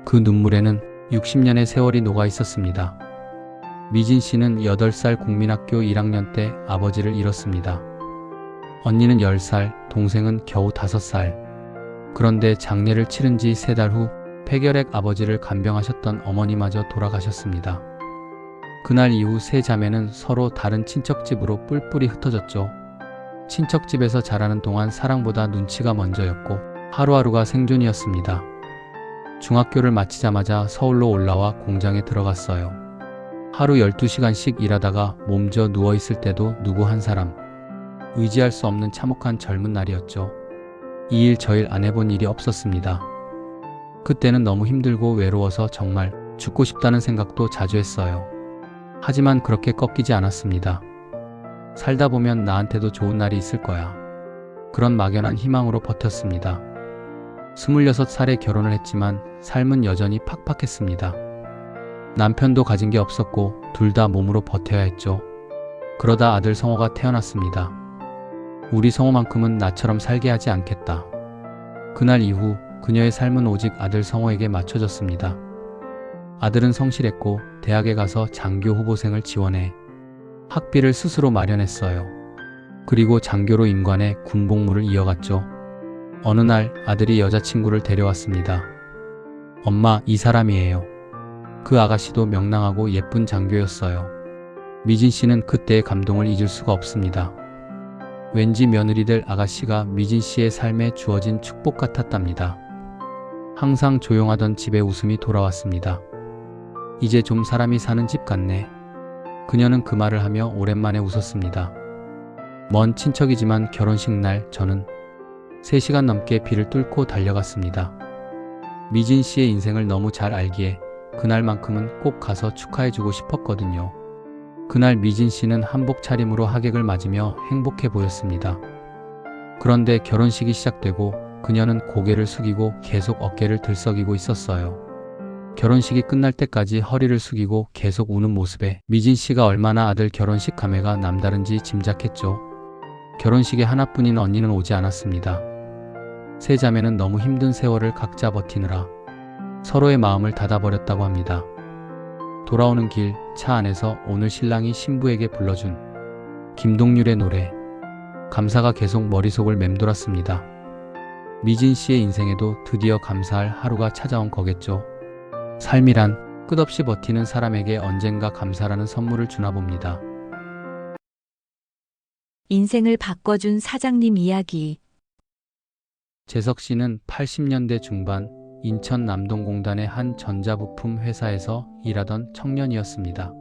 그 눈물에는 60년의 세월이 녹아 있었습니다. 미진 씨는 8살 국민학교 1학년 때 아버지를 잃었습니다. 언니는 10살, 동생은 겨우 5살. 그런데 장례를 치른 지 3달 후 폐결핵 아버지를 간병하셨던 어머니마저 돌아가셨습니다. 그날 이후 세 자매는 서로 다른 친척집으로 뿔뿔이 흩어졌죠. 친척집에서 자라는 동안 사랑보다 눈치가 먼저였고 하루하루가 생존이었습니다. 중학교를 마치자마자 서울로 올라와 공장에 들어갔어요. 하루 12시간씩 일하다가 몸져 누워있을 때도 누구 한 사람. 의지할 수 없는 참혹한 젊은 날이었죠. 이 일 저 일 안 해본 일이 없었습니다. 그때는 너무 힘들고 외로워서 정말 죽고 싶다는 생각도 자주 했어요. 하지만 그렇게 꺾이지 않았습니다. 살다 보면 나한테도 좋은 날이 있을 거야. 그런 막연한 희망으로 버텼습니다. 26살에 결혼을 했지만 삶은 여전히 팍팍했습니다. 남편도 가진 게 없었고 둘 다 몸으로 버텨야 했죠. 그러다 아들 성호가 태어났습니다. 우리 성호만큼은 나처럼 살게 하지 않겠다. 그날 이후 그녀의 삶은 오직 아들 성호에게 맞춰졌습니다. 아들은 성실했고 대학에 가서 장교 후보생을 지원해 학비를 스스로 마련했어요. 그리고 장교로 임관해 군복무를 이어갔죠. 어느 날 아들이 여자친구를 데려왔습니다. 엄마, 이 사람이에요. 그 아가씨도 명랑하고 예쁜 장교였어요. 미진 씨는 그때의 감동을 잊을 수가 없습니다. 왠지 며느리 될 아가씨가 미진 씨의 삶에 주어진 축복 같았답니다. 항상 조용하던 집에 웃음이 돌아왔습니다. 이제 좀 사람이 사는 집 같네. 그녀는 그 말을 하며 오랜만에 웃었습니다. 먼 친척이지만 결혼식 날 저는 3시간 넘게 비를 뚫고 달려갔습니다. 미진 씨의 인생을 너무 잘 알기에 그날만큼은 꼭 가서 축하해주고 싶었거든요. 그날 미진 씨는 한복 차림으로 하객을 맞으며 행복해 보였습니다. 그런데 결혼식이 시작되고 그녀는 고개를 숙이고 계속 어깨를 들썩이고 있었어요. 결혼식이 끝날 때까지 허리를 숙이고 계속 우는 모습에 미진 씨가 얼마나 아들 결혼식 감회가 남다른지 짐작했죠. 결혼식에 하나뿐인 언니는 오지 않았습니다. 세 자매는 너무 힘든 세월을 각자 버티느라 서로의 마음을 닫아버렸다고 합니다. 돌아오는 길 차 안에서 오늘 신랑이 신부에게 불러준 김동률의 노래 감사가 계속 머릿속을 맴돌았습니다. 미진 씨의 인생에도 드디어 감사할 하루가 찾아온 거겠죠. 삶이란 끝없이 버티는 사람에게 언젠가 감사라는 선물을 주나 봅니다. 인생을 바꿔준 사장님 이야기. 재석 씨는 80년대 중반 인천 남동공단의 한 전자부품 회사에서 일하던 청년이었습니다.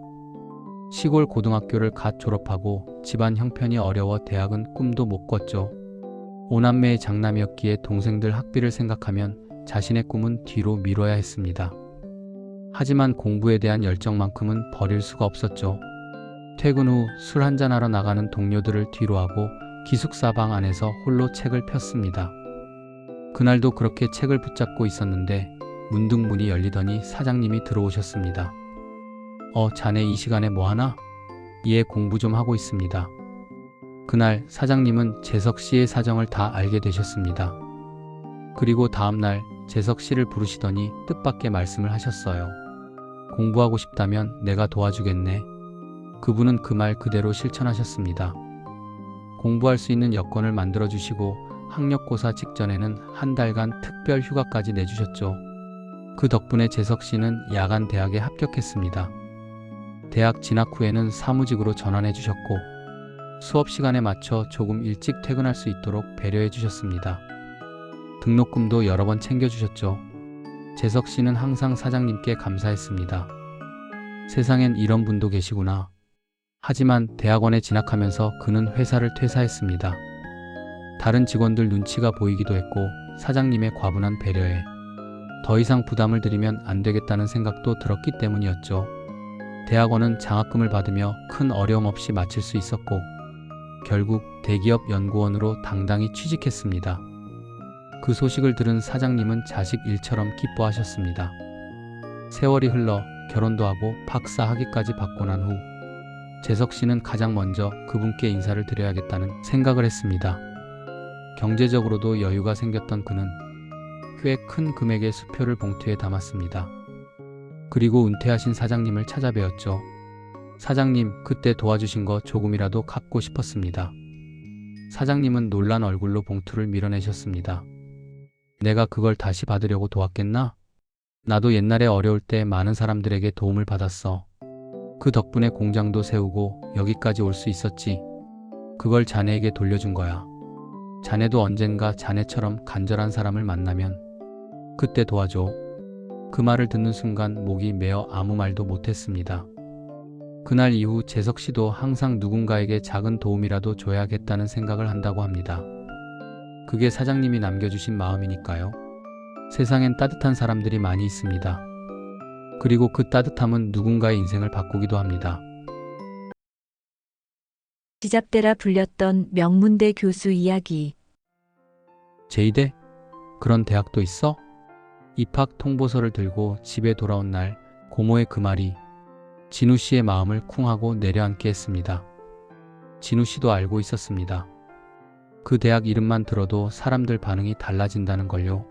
시골 고등학교를 갓 졸업하고 집안 형편이 어려워 대학은 꿈도 못 꿨죠. 5남매의 장남이었기에 동생들 학비를 생각하면 자신의 꿈은 뒤로 미뤄야 했습니다. 하지만 공부에 대한 열정만큼은 버릴 수가 없었죠. 퇴근 후 술 한잔하러 나가는 동료들을 뒤로하고 기숙사 방 안에서 홀로 책을 폈습니다. 그날도 그렇게 책을 붙잡고 있었는데 문득 문이 열리더니 사장님이 들어오셨습니다. 자네 이 시간에 뭐하나? 예, 공부 좀 하고 있습니다. 그날 사장님은 재석 씨의 사정을 다 알게 되셨습니다. 그리고 다음날 재석 씨를 부르시더니 뜻밖의 말씀을 하셨어요. 공부하고 싶다면 내가 도와주겠네. 그분은 그 말 그대로 실천하셨습니다. 공부할 수 있는 여건을 만들어주시고 학력고사 직전에는 한 달간 특별 휴가까지 내주셨죠. 그 덕분에 재석 씨는 야간 대학에 합격했습니다. 대학 진학 후에는 사무직으로 전환해 주셨고 수업 시간에 맞춰 조금 일찍 퇴근할 수 있도록 배려해 주셨습니다. 등록금도 여러 번 챙겨주셨죠. 재석 씨는 항상 사장님께 감사했습니다. 세상엔 이런 분도 계시구나. 하지만 대학원에 진학하면서 그는 회사를 퇴사했습니다. 다른 직원들 눈치가 보이기도 했고 사장님의 과분한 배려에 더 이상 부담을 드리면 안 되겠다는 생각도 들었기 때문이었죠. 대학원은 장학금을 받으며 큰 어려움 없이 마칠 수 있었고 결국 대기업 연구원으로 당당히 취직했습니다. 그 소식을 들은 사장님은 자식 일처럼 기뻐하셨습니다. 세월이 흘러 결혼도 하고 박사 학위까지 받고 난 후 재석 씨는 가장 먼저 그분께 인사를 드려야겠다는 생각을 했습니다. 경제적으로도 여유가 생겼던 그는 꽤 큰 금액의 수표를 봉투에 담았습니다. 그리고 은퇴하신 사장님을 찾아뵈었죠. 사장님, 그때 도와주신 거 조금이라도 갚고 싶었습니다. 사장님은 놀란 얼굴로 봉투를 밀어내셨습니다. 내가 그걸 다시 받으려고 도왔겠나? 나도 옛날에 어려울 때 많은 사람들에게 도움을 받았어. 그 덕분에 공장도 세우고 여기까지 올 수 있었지. 그걸 자네에게 돌려준 거야. 자네도 언젠가 자네처럼 간절한 사람을 만나면 그때 도와줘. 그 말을 듣는 순간 목이 메어 아무 말도 못했습니다. 그날 이후 재석 씨도 항상 누군가에게 작은 도움이라도 줘야겠다는 생각을 한다고 합니다. 그게 사장님이 남겨주신 마음이니까요. 세상엔 따뜻한 사람들이 많이 있습니다. 그리고 그 따뜻함은 누군가의 인생을 바꾸기도 합니다. 지잡대라 불렸던 명문대 교수 이야기. 제2대? 그런 대학도 있어? 입학 통보서를 들고 집에 돌아온 날 고모의 그 말이 진우 씨의 마음을 쿵하고 내려앉게 했습니다. 진우 씨도 알고 있었습니다. 그 대학 이름만 들어도 사람들 반응이 달라진다는 걸요.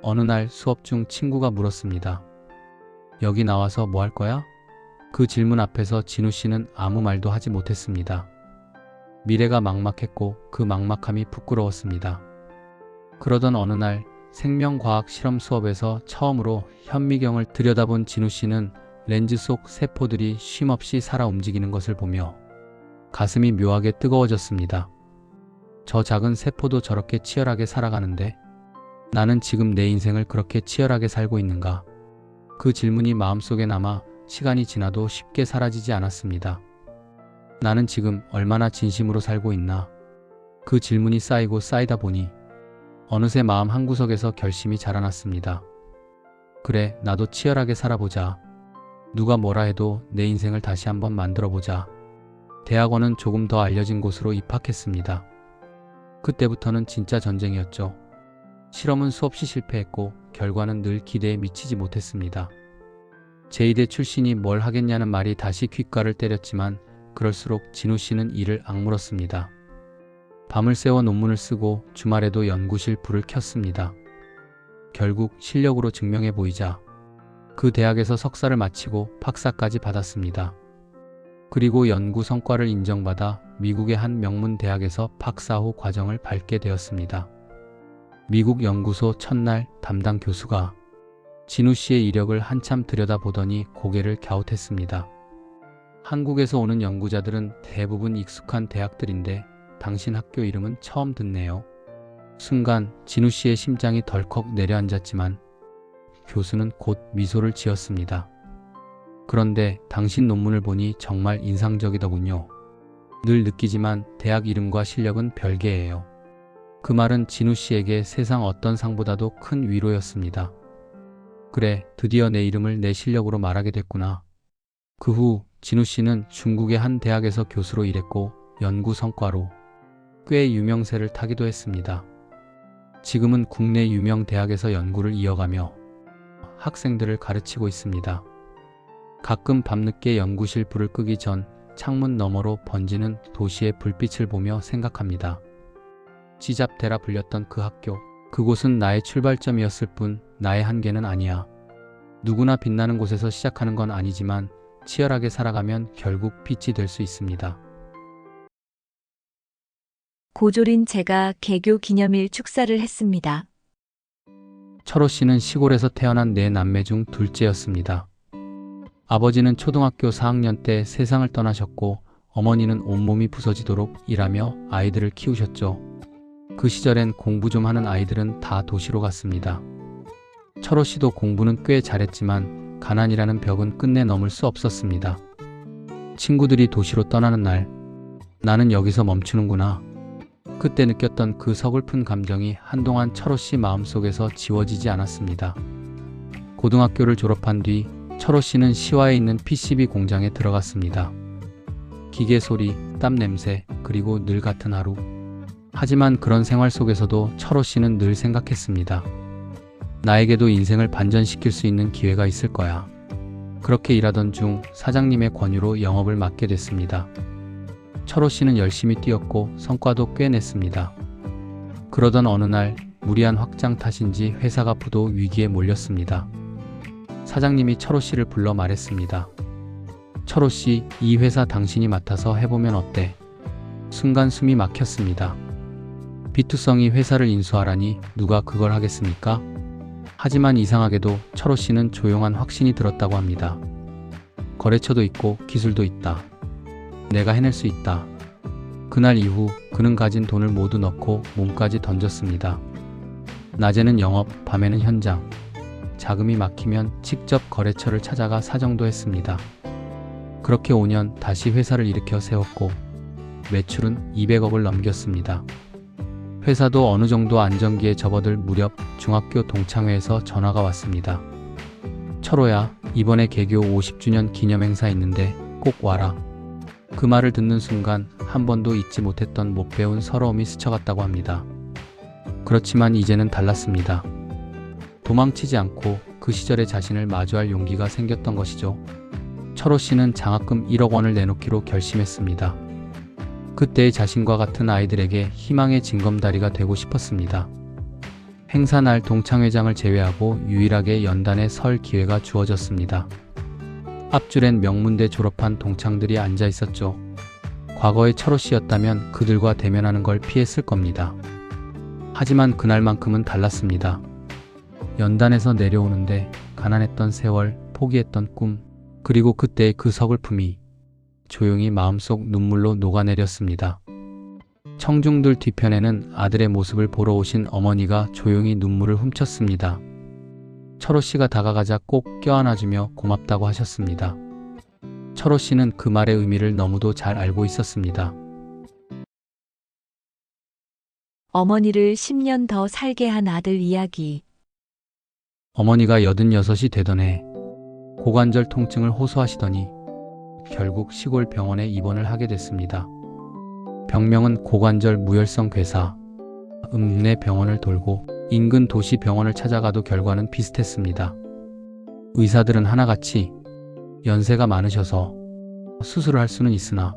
어느 날 수업 중 친구가 물었습니다. 여기 나와서 뭐 할 거야? 그 질문 앞에서 진우 씨는 아무 말도 하지 못했습니다. 미래가 막막했고 그 막막함이 부끄러웠습니다. 그러던 어느 날 생명과학 실험 수업에서 처음으로 현미경을 들여다본 진우 씨는 렌즈 속 세포들이 쉼없이 살아 움직이는 것을 보며 가슴이 묘하게 뜨거워졌습니다. 저 작은 세포도 저렇게 치열하게 살아가는데 나는 지금 내 인생을 그렇게 치열하게 살고 있는가? 그 질문이 마음속에 남아 시간이 지나도 쉽게 사라지지 않았습니다. 나는 지금 얼마나 진심으로 살고 있나? 그 질문이 쌓이고 쌓이다 보니 어느새 마음 한구석에서 결심이 자라났습니다. 그래, 나도 치열하게 살아보자. 누가 뭐라 해도 내 인생을 다시 한번 만들어보자. 대학원은 조금 더 알려진 곳으로 입학했습니다. 그때부터는 진짜 전쟁이었죠. 실험은 수없이 실패했고 결과는 늘 기대에 미치지 못했습니다. 제2대 출신이 뭘 하겠냐는 말이 다시 귓가를 때렸지만 그럴수록 진우 씨는 이를 악물었습니다. 밤을 새워 논문을 쓰고 주말에도 연구실 불을 켰습니다. 결국 실력으로 증명해 보이자 그 대학에서 석사를 마치고 박사까지 받았습니다. 그리고 연구 성과를 인정받아 미국의 한 명문 대학에서 박사 후 과정을 밟게 되었습니다. 미국 연구소 첫날 담당 교수가 진우 씨의 이력을 한참 들여다보더니 고개를 갸웃했습니다. 한국에서 오는 연구자들은 대부분 익숙한 대학들인데 당신 학교 이름은 처음 듣네요. 순간 진우 씨의 심장이 덜컥 내려앉았지만 교수는 곧 미소를 지었습니다. 그런데 당신 논문을 보니 정말 인상적이더군요. 늘 느끼지만 대학 이름과 실력은 별개예요. 그 말은 진우 씨에게 세상 어떤 상보다도 큰 위로였습니다. 그래, 드디어 내 이름을 내 실력으로 말하게 됐구나. 그 후 진우 씨는 중국의 한 대학에서 교수로 일했고 연구 성과로 꽤 유명세를 타기도 했습니다. 지금은 국내 유명 대학에서 연구를 이어가며 학생들을 가르치고 있습니다. 가끔 밤늦게 연구실 불을 끄기 전 창문 너머로 번지는 도시의 불빛을 보며 생각합니다. 지잡대라 불렸던 그 학교, 그곳은 나의 출발점이었을 뿐 나의 한계는 아니야. 누구나 빛나는 곳에서 시작하는 건 아니지만 치열하게 살아가면 결국 빛이 될 수 있습니다. 고졸인 제가 개교 기념일 축사를 했습니다. 철호 씨는 시골에서 태어난 네 남매 중 둘째였습니다. 아버지는 초등학교 4학년 때 세상을 떠나셨고 어머니는 온몸이 부서지도록 일하며 아이들을 키우셨죠. 그 시절엔 공부 좀 하는 아이들은 다 도시로 갔습니다. 철호 씨도 공부는 꽤 잘했지만 가난이라는 벽은 끝내 넘을 수 없었습니다. 친구들이 도시로 떠나는 날, 나는 여기서 멈추는구나. 그때 느꼈던 그 서글픈 감정이 한동안 철호 씨 마음속에서 지워지지 않았습니다. 고등학교를 졸업한 뒤 철호 씨는 시와에 있는 PCB 공장에 들어갔습니다. 기계 소리, 땀 냄새, 그리고 늘 같은 하루. 하지만 그런 생활 속에서도 철호 씨는 늘 생각했습니다. 나에게도 인생을 반전시킬 수 있는 기회가 있을 거야. 그렇게 일하던 중 사장님의 권유로 영업을 맡게 됐습니다. 철호 씨는 열심히 뛰었고 성과도 꽤 냈습니다. 그러던 어느 날 무리한 확장 탓인지 회사가 부도 위기에 몰렸습니다. 사장님이 철호 씨를 불러 말했습니다. 철호 씨, 이 회사 당신이 맡아서 해보면 어때? 순간 숨이 막혔습니다. 비투성이 회사를 인수하라니 누가 그걸 하겠습니까? 하지만 이상하게도 철호 씨는 조용한 확신이 들었다고 합니다. 거래처도 있고 기술도 있다. 내가 해낼 수 있다. 그날 이후 그는 가진 돈을 모두 넣고 몸까지 던졌습니다. 낮에는 영업, 밤에는 현장. 자금이 막히면 직접 거래처를 찾아가 사정도 했습니다. 그렇게 5년 다시 회사를 일으켜 세웠고 매출은 200억을 넘겼습니다. 회사도 어느 정도 안정기에 접어들 무렵 중학교 동창회에서 전화가 왔습니다. 철호야, 이번에 개교 50주년 기념행사 있는데 꼭 와라. 그 말을 듣는 순간 한 번도 잊지 못했던 못 배운 서러움이 스쳐갔다고 합니다. 그렇지만 이제는 달랐습니다. 도망치지 않고 그 시절의 자신을 마주할 용기가 생겼던 것이죠. 철호 씨는 장학금 1억 원을 내놓기로 결심했습니다. 그때의 자신과 같은 아이들에게 희망의 징검다리가 되고 싶었습니다. 행사 날 동창회장을 제외하고 유일하게 연단에 설 기회가 주어졌습니다. 앞줄엔 명문대 졸업한 동창들이 앉아 있었죠. 과거의 철호 씨였다면 그들과 대면하는 걸 피했을 겁니다. 하지만 그날만큼은 달랐습니다. 연단에서 내려오는데 가난했던 세월, 포기했던 꿈, 그리고 그때의 그 서글픔이 조용히 마음속 눈물로 녹아내렸습니다. 청중들 뒤편에는 아들의 모습을 보러 오신 어머니가 조용히 눈물을 훔쳤습니다. 철호 씨가 다가가자 꼭 껴안아주며 고맙다고 하셨습니다. 철호 씨는 그 말의 의미를 너무도 잘 알고 있었습니다. 어머니를 10년 더 살게 한 아들 이야기. 어머니가 86이 되던 해 고관절 통증을 호소하시더니 결국 시골 병원에 입원을 하게 됐습니다. 병명은 고관절 무혈성 괴사. 읍내 병원을 돌고 인근 도시 병원을 찾아가도 결과는 비슷했습니다. 의사들은 하나같이 연세가 많으셔서 수술을 할 수는 있으나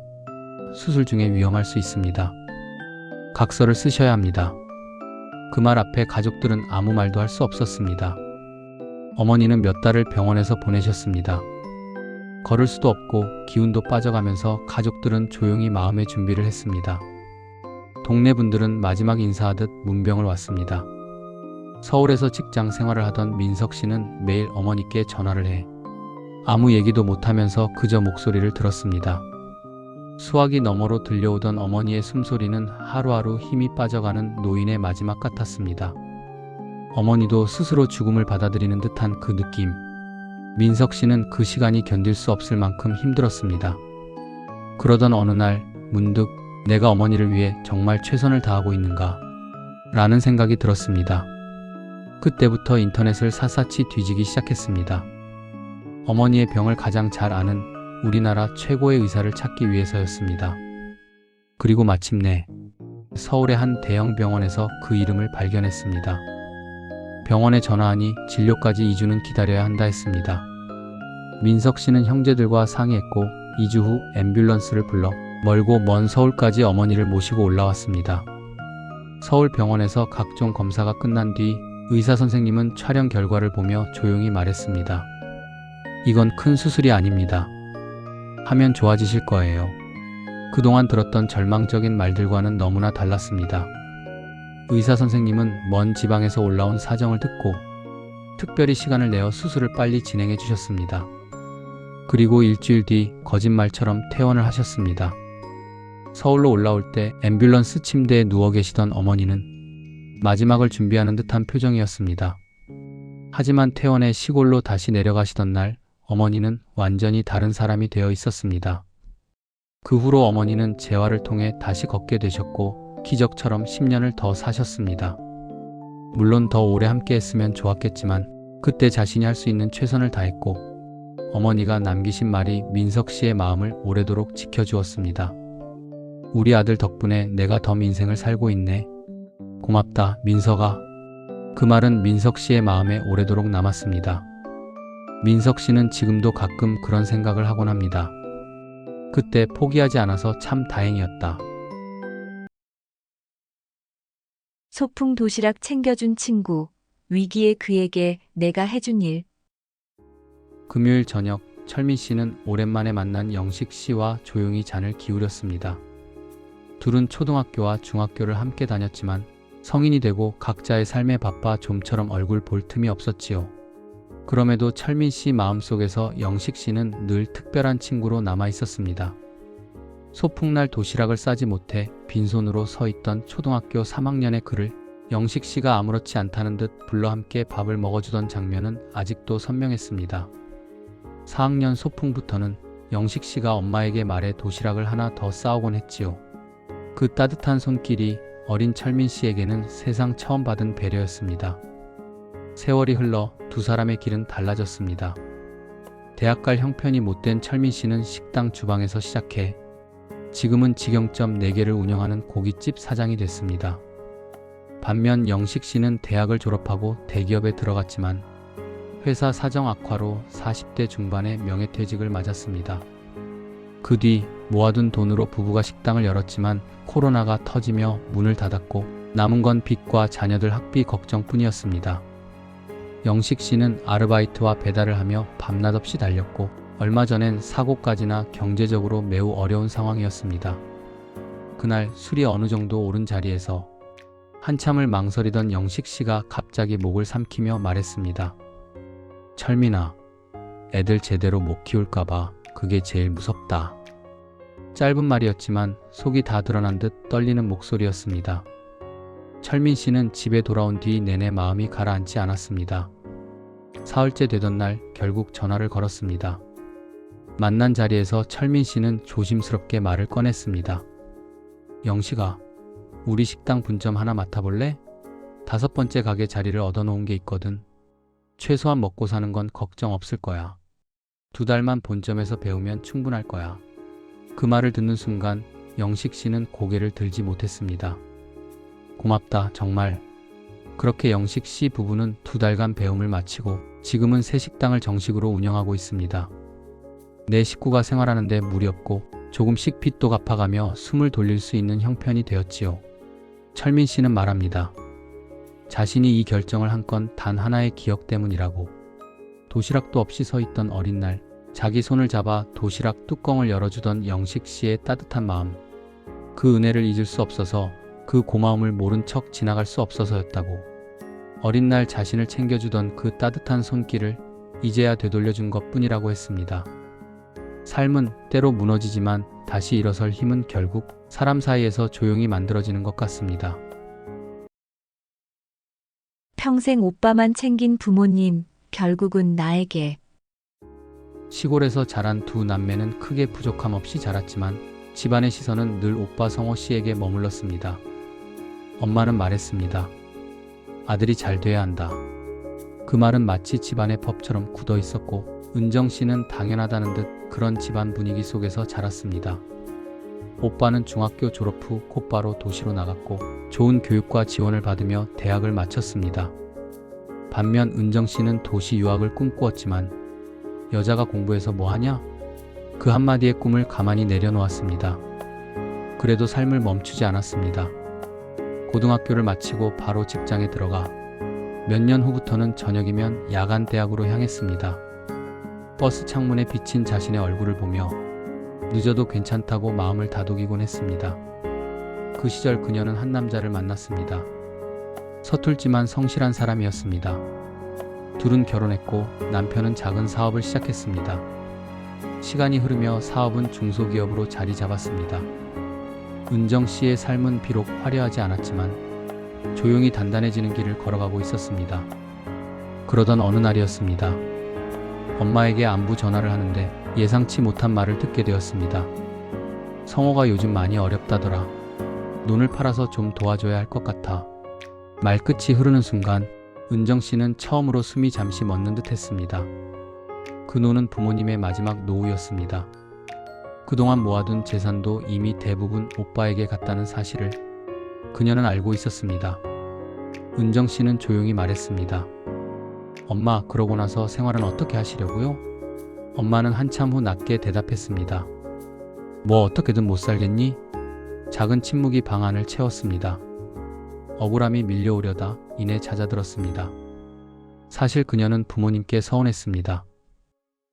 수술 중에 위험할 수 있습니다. 각서를 쓰셔야 합니다. 그 말 앞에 가족들은 아무 말도 할 수 없었습니다. 어머니는 몇 달을 병원에서 보내셨습니다. 걸을 수도 없고 기운도 빠져가면서 가족들은 조용히 마음의 준비를 했습니다. 동네 분들은 마지막 인사하듯 문병을 왔습니다. 서울에서 직장 생활을 하던 민석 씨는 매일 어머니께 전화를 해 아무 얘기도 못하면서 그저 목소리를 들었습니다. 수화기 너머로 들려오던 어머니의 숨소리는 하루하루 힘이 빠져가는 노인의 마지막 같았습니다. 어머니도 스스로 죽음을 받아들이는 듯한 그 느낌. 민석 씨는 그 시간이 견딜 수 없을 만큼 힘들었습니다. 그러던 어느 날 문득 내가 어머니를 위해 정말 최선을 다하고 있는가? 라는 생각이 들었습니다. 그때부터 인터넷을 샅샅이 뒤지기 시작했습니다. 어머니의 병을 가장 잘 아는 우리나라 최고의 의사를 찾기 위해서였습니다. 그리고 마침내 서울의 한 대형 병원에서 그 이름을 발견했습니다. 병원에 전화하니 진료까지 2주는 기다려야 한다 했습니다. 민석 씨는 형제들과 상의했고 2주 후 앰뷸런스를 불러 멀고 먼 서울까지 어머니를 모시고 올라왔습니다. 서울 병원에서 각종 검사가 끝난 뒤 의사 선생님은 촬영 결과를 보며 조용히 말했습니다. 이건 큰 수술이 아닙니다. 하면 좋아지실 거예요. 그동안 들었던 절망적인 말들과는 너무나 달랐습니다. 의사 선생님은 먼 지방에서 올라온 사정을 듣고 특별히 시간을 내어 수술을 빨리 진행해 주셨습니다. 그리고 일주일 뒤 거짓말처럼 퇴원을 하셨습니다. 서울로 올라올 때 앰뷸런스 침대에 누워 계시던 어머니는 마지막을 준비하는 듯한 표정이었습니다. 하지만 퇴원해 시골로 다시 내려가시던 날 어머니는 완전히 다른 사람이 되어 있었습니다. 그 후로 어머니는 재활을 통해 다시 걷게 되셨고 기적처럼 10년을 더 사셨습니다. 물론 더 오래 함께 했으면 좋았겠지만 그때 자신이 할 수 있는 최선을 다했고 어머니가 남기신 말이 민석 씨의 마음을 오래도록 지켜주었습니다. 우리 아들 덕분에 내가 더 인생을 살고 있네. 고맙다, 민석아. 그 말은 민석 씨의 마음에 오래도록 남았습니다. 민석 씨는 지금도 가끔 그런 생각을 하곤 합니다. 그때 포기하지 않아서 참 다행이었다. 소풍 도시락 챙겨준 친구. 위기의 그에게 내가 해준 일. 금요일 저녁 철민 씨는 오랜만에 만난 영식 씨와 조용히 잔을 기울였습니다. 둘은 초등학교와 중학교를 함께 다녔지만 성인이 되고 각자의 삶에 바빠 좀처럼 얼굴 볼 틈이 없었지요. 그럼에도 철민 씨 마음속에서 영식 씨는 늘 특별한 친구로 남아 있었습니다. 소풍날 도시락을 싸지 못해 빈손으로 서 있던 초등학교 3학년의 그를 영식 씨가 아무렇지 않다는 듯 불러 함께 밥을 먹어주던 장면은 아직도 선명했습니다. 4학년 소풍부터는 영식 씨가 엄마에게 말해 도시락을 하나 더 싸오곤 했지요. 그 따뜻한 손길이 어린 철민 씨에게는 세상 처음 받은 배려였습니다. 세월이 흘러 두 사람의 길은 달라졌습니다. 대학 갈 형편이 못된 철민 씨는 식당 주방에서 시작해 지금은 직영점 4개를 운영하는 고깃집 사장이 됐습니다. 반면 영식 씨는 대학을 졸업하고 대기업에 들어갔지만 회사 사정 악화로 40대 중반에 명예퇴직을 맞았습니다. 그 뒤 모아둔 돈으로 부부가 식당을 열었지만 코로나가 터지며 문을 닫았고 남은 건 빚과 자녀들 학비 걱정뿐이었습니다. 영식 씨는 아르바이트와 배달을 하며 밤낮 없이 달렸고 얼마 전엔 사고까지나 경제적으로 매우 어려운 상황이었습니다. 그날 술이 어느 정도 오른 자리에서 한참을 망설이던 영식 씨가 갑자기 목을 삼키며 말했습니다. 철민아, 애들 제대로 못 키울까봐 그게 제일 무섭다. 짧은 말이었지만 속이 다 드러난 듯 떨리는 목소리였습니다. 철민 씨는 집에 돌아온 뒤 내내 마음이 가라앉지 않았습니다. 사흘째 되던 날 결국 전화를 걸었습니다. 만난 자리에서 철민 씨는 조심스럽게 말을 꺼냈습니다. 영식아, 우리 식당 분점 하나 맡아볼래? 5번째 가게 자리를 얻어놓은 게 있거든. 최소한 먹고 사는 건 걱정 없을 거야. 2달만 본점에서 배우면 충분할 거야. 그 말을 듣는 순간 영식 씨는 고개를 들지 못했습니다. 고맙다, 정말. 그렇게 영식 씨 부부는 2달간 배움을 마치고 지금은 새 식당을 정식으로 운영하고 있습니다. 내 식구가 생활하는데 무리 없고 조금씩 빚도 갚아가며 숨을 돌릴 수 있는 형편이 되었지요. 철민 씨는 말합니다. 자신이 이 결정을 한 건 단 하나의 기억 때문이라고. 도시락도 없이 서 있던 어린 날, 자기 손을 잡아 도시락 뚜껑을 열어주던 영식 씨의 따뜻한 마음. 그 은혜를 잊을 수 없어서, 그 고마움을 모른 척 지나갈 수 없어서였다고. 어린 날 자신을 챙겨주던 그 따뜻한 손길을 이제야 되돌려준 것뿐이라고 했습니다. 삶은 때로 무너지지만 다시 일어설 힘은 결국 사람 사이에서 조용히 만들어지는 것 같습니다. 평생 오빠만 챙긴 부모님, 결국은 나에게. 시골에서 자란 두 남매는 크게 부족함 없이 자랐지만 집안의 시선은 늘 오빠 성호 씨에게 머물렀습니다. 엄마는 말했습니다. 아들이 잘 돼야 한다. 그 말은 마치 집안의 법처럼 굳어 있었고 은정 씨는 당연하다는 듯 그런 집안 분위기 속에서 자랐습니다. 오빠는 중학교 졸업 후 곧바로 도시로 나갔고 좋은 교육과 지원을 받으며 대학을 마쳤습니다. 반면 은정 씨는 도시 유학을 꿈꾸었지만 여자가 공부해서 뭐 하냐? 그 한마디의 꿈을 가만히 내려놓았습니다. 그래도 삶을 멈추지 않았습니다. 고등학교를 마치고 바로 직장에 들어가 몇 년 후부터는 저녁이면 야간 대학으로 향했습니다. 버스 창문에 비친 자신의 얼굴을 보며 늦어도 괜찮다고 마음을 다독이곤 했습니다. 그 시절 그녀는 한 남자를 만났습니다. 서툴지만 성실한 사람이었습니다. 둘은 결혼했고 남편은 작은 사업을 시작했습니다. 시간이 흐르며 사업은 중소기업으로 자리 잡았습니다. 은정 씨의 삶은 비록 화려하지 않았지만 조용히 단단해지는 길을 걸어가고 있었습니다. 그러던 어느 날이었습니다. 엄마에게 안부 전화를 하는데 예상치 못한 말을 듣게 되었습니다. 성호가 요즘 많이 어렵다더라. 논을 팔아서 좀 도와줘야 할 것 같아. 말끝이 흐르는 순간 은정 씨는 처음으로 숨이 잠시 멎는 듯 했습니다. 그 논은 부모님의 마지막 노후였습니다. 그동안 모아둔 재산도 이미 대부분 오빠에게 갔다는 사실을 그녀는 알고 있었습니다. 은정 씨는 조용히 말했습니다. 엄마, 그러고 나서 생활은 어떻게 하시려고요? 엄마는 한참 후 낮게 대답했습니다. 뭐 어떻게든 못 살겠니? 작은 침묵이 방 안을 채웠습니다. 억울함이 밀려오려다 이내 잦아들었습니다. 사실 그녀는 부모님께 서운했습니다.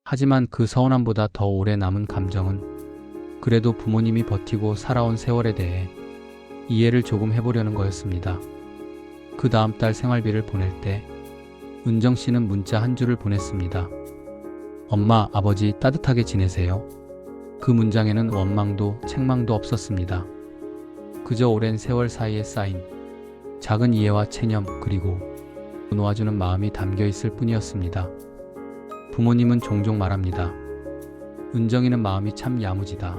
하지만 그 서운함보다 더 오래 남은 감정은 그래도 부모님이 버티고 살아온 세월에 대해 이해를 조금 해보려는 거였습니다. 그 다음 달 생활비를 보낼 때 은정 씨는 문자 한 줄을 보냈습니다. 엄마, 아버지 따뜻하게 지내세요. 그 문장에는 원망도 책망도 없었습니다. 그저 오랜 세월 사이에 쌓인 작은 이해와 체념 그리고 놓아주는 마음이 담겨 있을 뿐이었습니다. 부모님은 종종 말합니다. 은정이는 마음이 참 야무지다.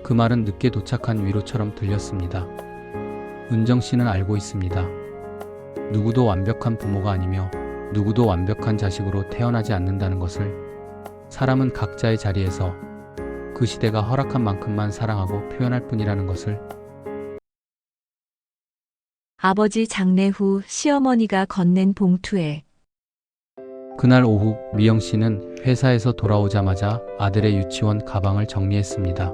그 말은 늦게 도착한 위로처럼 들렸습니다. 은정 씨는 알고 있습니다. 누구도 완벽한 부모가 아니며 누구도 완벽한 자식으로 태어나지 않는다는 것을. 사람은 각자의 자리에서 그 시대가 허락한 만큼만 사랑하고 표현할 뿐이라는 것을. 아버지 장례 후 시어머니가 건넨 봉투에 그날 오후 미영 씨는 회사에서 돌아오자마자 아들의 유치원 가방을 정리했습니다.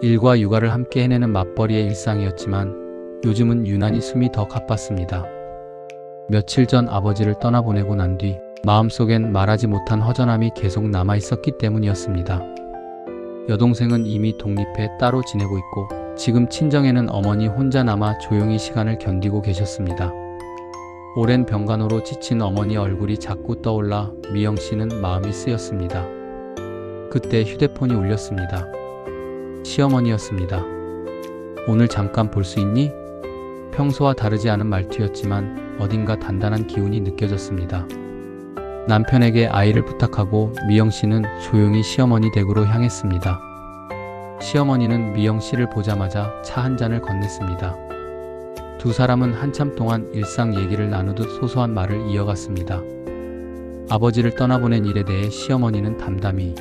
일과 육아를 함께 해내는 맞벌이의 일상이었지만 요즘은 유난히 숨이 더 가빴습니다. 며칠 전 아버지를 떠나보내고 난 뒤 마음속엔 말하지 못한 허전함이 계속 남아있었기 때문이었습니다. 여동생은 이미 독립해 따로 지내고 있고 지금 친정에는 어머니 혼자 남아 조용히 시간을 견디고 계셨습니다. 오랜 병간호로 지친 어머니 얼굴이 자꾸 떠올라 미영 씨는 마음이 쓰였습니다. 그때 휴대폰이 울렸습니다. 시어머니였습니다. 오늘 잠깐 볼 수 있니? 평소와 다르지 않은 말투였지만 어딘가 단단한 기운이 느껴졌습니다. 남편에게 아이를 부탁하고 미영 씨는 조용히 시어머니 댁으로 향했습니다. 시어머니는 미영 씨를 보자마자 차 한 잔을 건넸습니다. 두 사람은 한참 동안 일상 얘기를 나누듯 소소한 말을 이어갔습니다. 아버지를 떠나보낸 일에 대해 시어머니는 담담히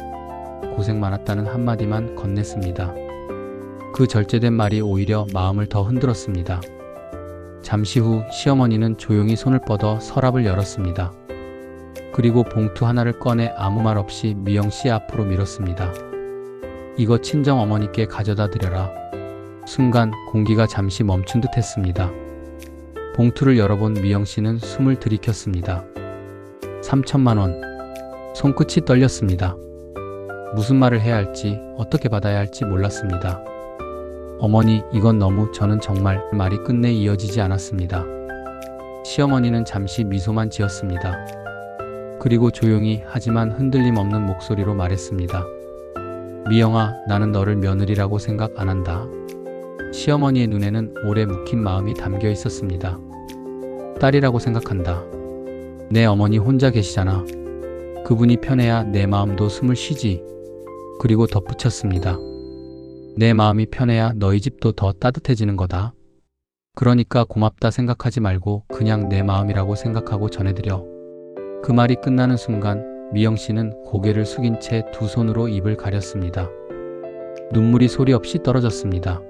고생 많았다는 한마디만 건넸습니다. 그 절제된 말이 오히려 마음을 더 흔들었습니다. 잠시 후 시어머니는 조용히 손을 뻗어 서랍을 열었습니다. 그리고 봉투 하나를 꺼내 아무 말 없이 미영 씨 앞으로 밀었습니다. 이거 친정 어머니께 가져다 드려라. 순간 공기가 잠시 멈춘 듯 했습니다. 봉투를 열어본 미영 씨는 숨을 들이켰습니다. 3천만 원. 손끝이 떨렸습니다. 무슨 말을 해야 할지, 어떻게 받아야 할지 몰랐습니다. 어머니, 이건 너무, 저는 정말. 말이 끝내 이어지지 않았습니다. 시어머니는 잠시 미소만 지었습니다. 그리고 조용히 하지만 흔들림 없는 목소리로 말했습니다. 미영아, 나는 너를 며느리라고 생각 안 한다. 시어머니의 눈에는 오래 묵힌 마음이 담겨 있었습니다. 딸이라고 생각한다. 내 어머니 혼자 계시잖아. 그분이 편해야 내 마음도 숨을 쉬지. 그리고 덧붙였습니다. 내 마음이 편해야 너희 집도 더 따뜻해지는 거다. 그러니까 고맙다 생각하지 말고 그냥 내 마음이라고 생각하고 전해드려. 그 말이 끝나는 순간 미영 씨는 고개를 숙인 채 두 손으로 입을 가렸습니다. 눈물이 소리 없이 떨어졌습니다.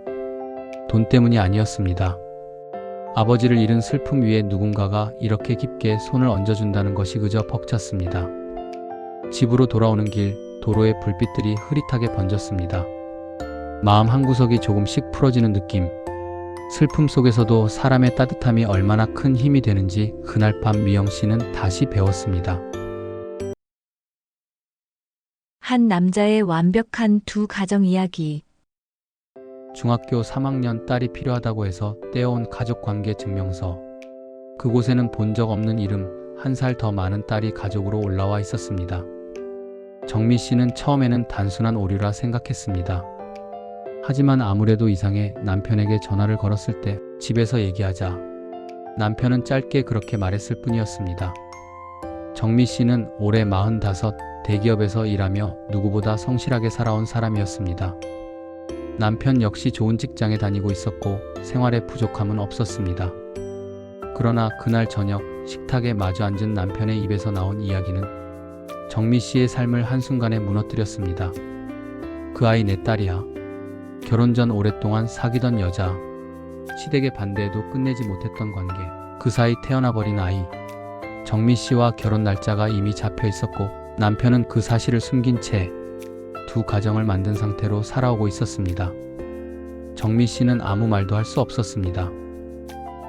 돈 때문이 아니었습니다. 아버지를 잃은 슬픔 위에 누군가가 이렇게 깊게 손을 얹어준다는 것이 그저 벅찼습니다. 집으로 돌아오는 길, 도로의 불빛들이 흐릿하게 번졌습니다. 마음 한구석이 조금씩 풀어지는 느낌. 슬픔 속에서도 사람의 따뜻함이 얼마나 큰 힘이 되는지 그날 밤 미영 씨는 다시 배웠습니다. 한 남자의 완벽한 두 가정 이야기. 중학교 3학년 딸이 필요하다고 해서 떼어온 가족관계 증명서. 그곳에는 본 적 없는 이름, 1살 더 많은 딸이 가족으로 올라와 있었습니다. 정미 씨는 처음에는 단순한 오류라 생각했습니다. 하지만 아무래도 이상해 남편에게 전화를 걸었을 때 집에서 얘기하자. 남편은 짧게 그렇게 말했을 뿐이었습니다. 정미 씨는 올해 45, 대기업에서 일하며 누구보다 성실하게 살아온 사람이었습니다. 남편 역시 좋은 직장에 다니고 있었고 생활에 부족함은 없었습니다. 그러나 그날 저녁 식탁에 마주 앉은 남편의 입에서 나온 이야기는 정미 씨의 삶을 한순간에 무너뜨렸습니다. 그 아이 내 딸이야. 결혼 전 오랫동안 사귀던 여자. 시댁의 반대에도 끝내지 못했던 관계. 그 사이 태어나 버린 아이. 정미 씨와 결혼 날짜가 이미 잡혀 있었고 남편은 그 사실을 숨긴 채 두 가정을 만든 상태로 살아오고 있었습니다. 정미 씨는 아무 말도 할 수 없었습니다.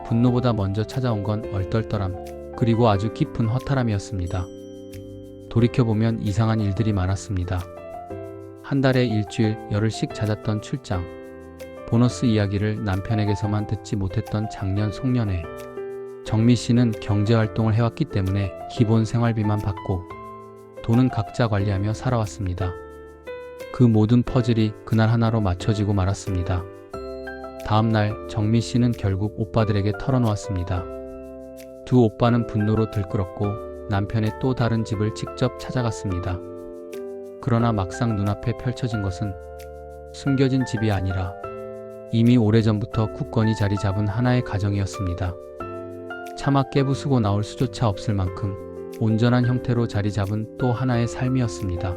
분노보다 먼저 찾아온 건 얼떨떨함, 그리고 아주 깊은 허탈함이었습니다. 돌이켜보면 이상한 일들이 많았습니다. 한 달에 일주일, 열흘씩 잦았던 출장, 보너스 이야기를 남편에게서만 듣지 못했던 작년 송년회. 정미 씨는 경제활동을 해왔기 때문에 기본 생활비만 받고 돈은 각자 관리하며 살아왔습니다. 그 모든 퍼즐이 그날 하나로 맞춰지고 말았습니다. 다음 날 정미 씨는 결국 오빠들에게 털어놓았습니다. 두 오빠는 분노로 들끓었고 남편의 또 다른 집을 직접 찾아갔습니다. 그러나 막상 눈앞에 펼쳐진 것은 숨겨진 집이 아니라 이미 오래전부터 굳건히 자리 잡은 하나의 가정이었습니다. 차마 깨부수고 나올 수조차 없을 만큼 온전한 형태로 자리 잡은 또 하나의 삶이었습니다.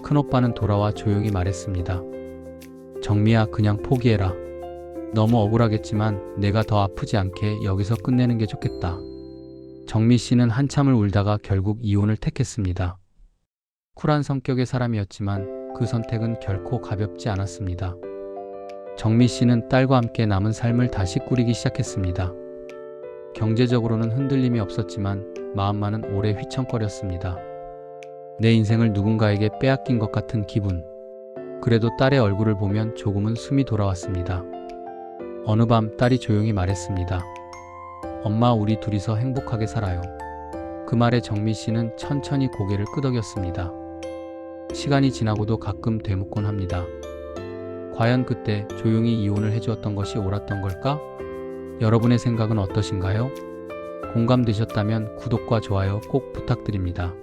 큰오빠는 돌아와 조용히 말했습니다. 정미야, 그냥 포기해라. 너무 억울하겠지만 내가 더 아프지 않게 여기서 끝내는 게 좋겠다. 정미 씨는 한참을 울다가 결국 이혼을 택했습니다. 쿨한 성격의 사람이었지만 그 선택은 결코 가볍지 않았습니다. 정미 씨는 딸과 함께 남은 삶을 다시 꾸리기 시작했습니다. 경제적으로는 흔들림이 없었지만 마음만은 오래 휘청거렸습니다. 내 인생을 누군가에게 빼앗긴 것 같은 기분. 그래도 딸의 얼굴을 보면 조금은 숨이 돌아왔습니다. 어느 밤 딸이 조용히 말했습니다. 엄마, 우리 둘이서 행복하게 살아요. 그 말에 정미 씨는 천천히 고개를 끄덕였습니다. 시간이 지나고도 가끔 되묻곤 합니다. 과연 그때 조용히 이혼을 해주었던 것이 옳았던 걸까? 여러분의 생각은 어떠신가요? 공감되셨다면 구독과 좋아요 꼭 부탁드립니다.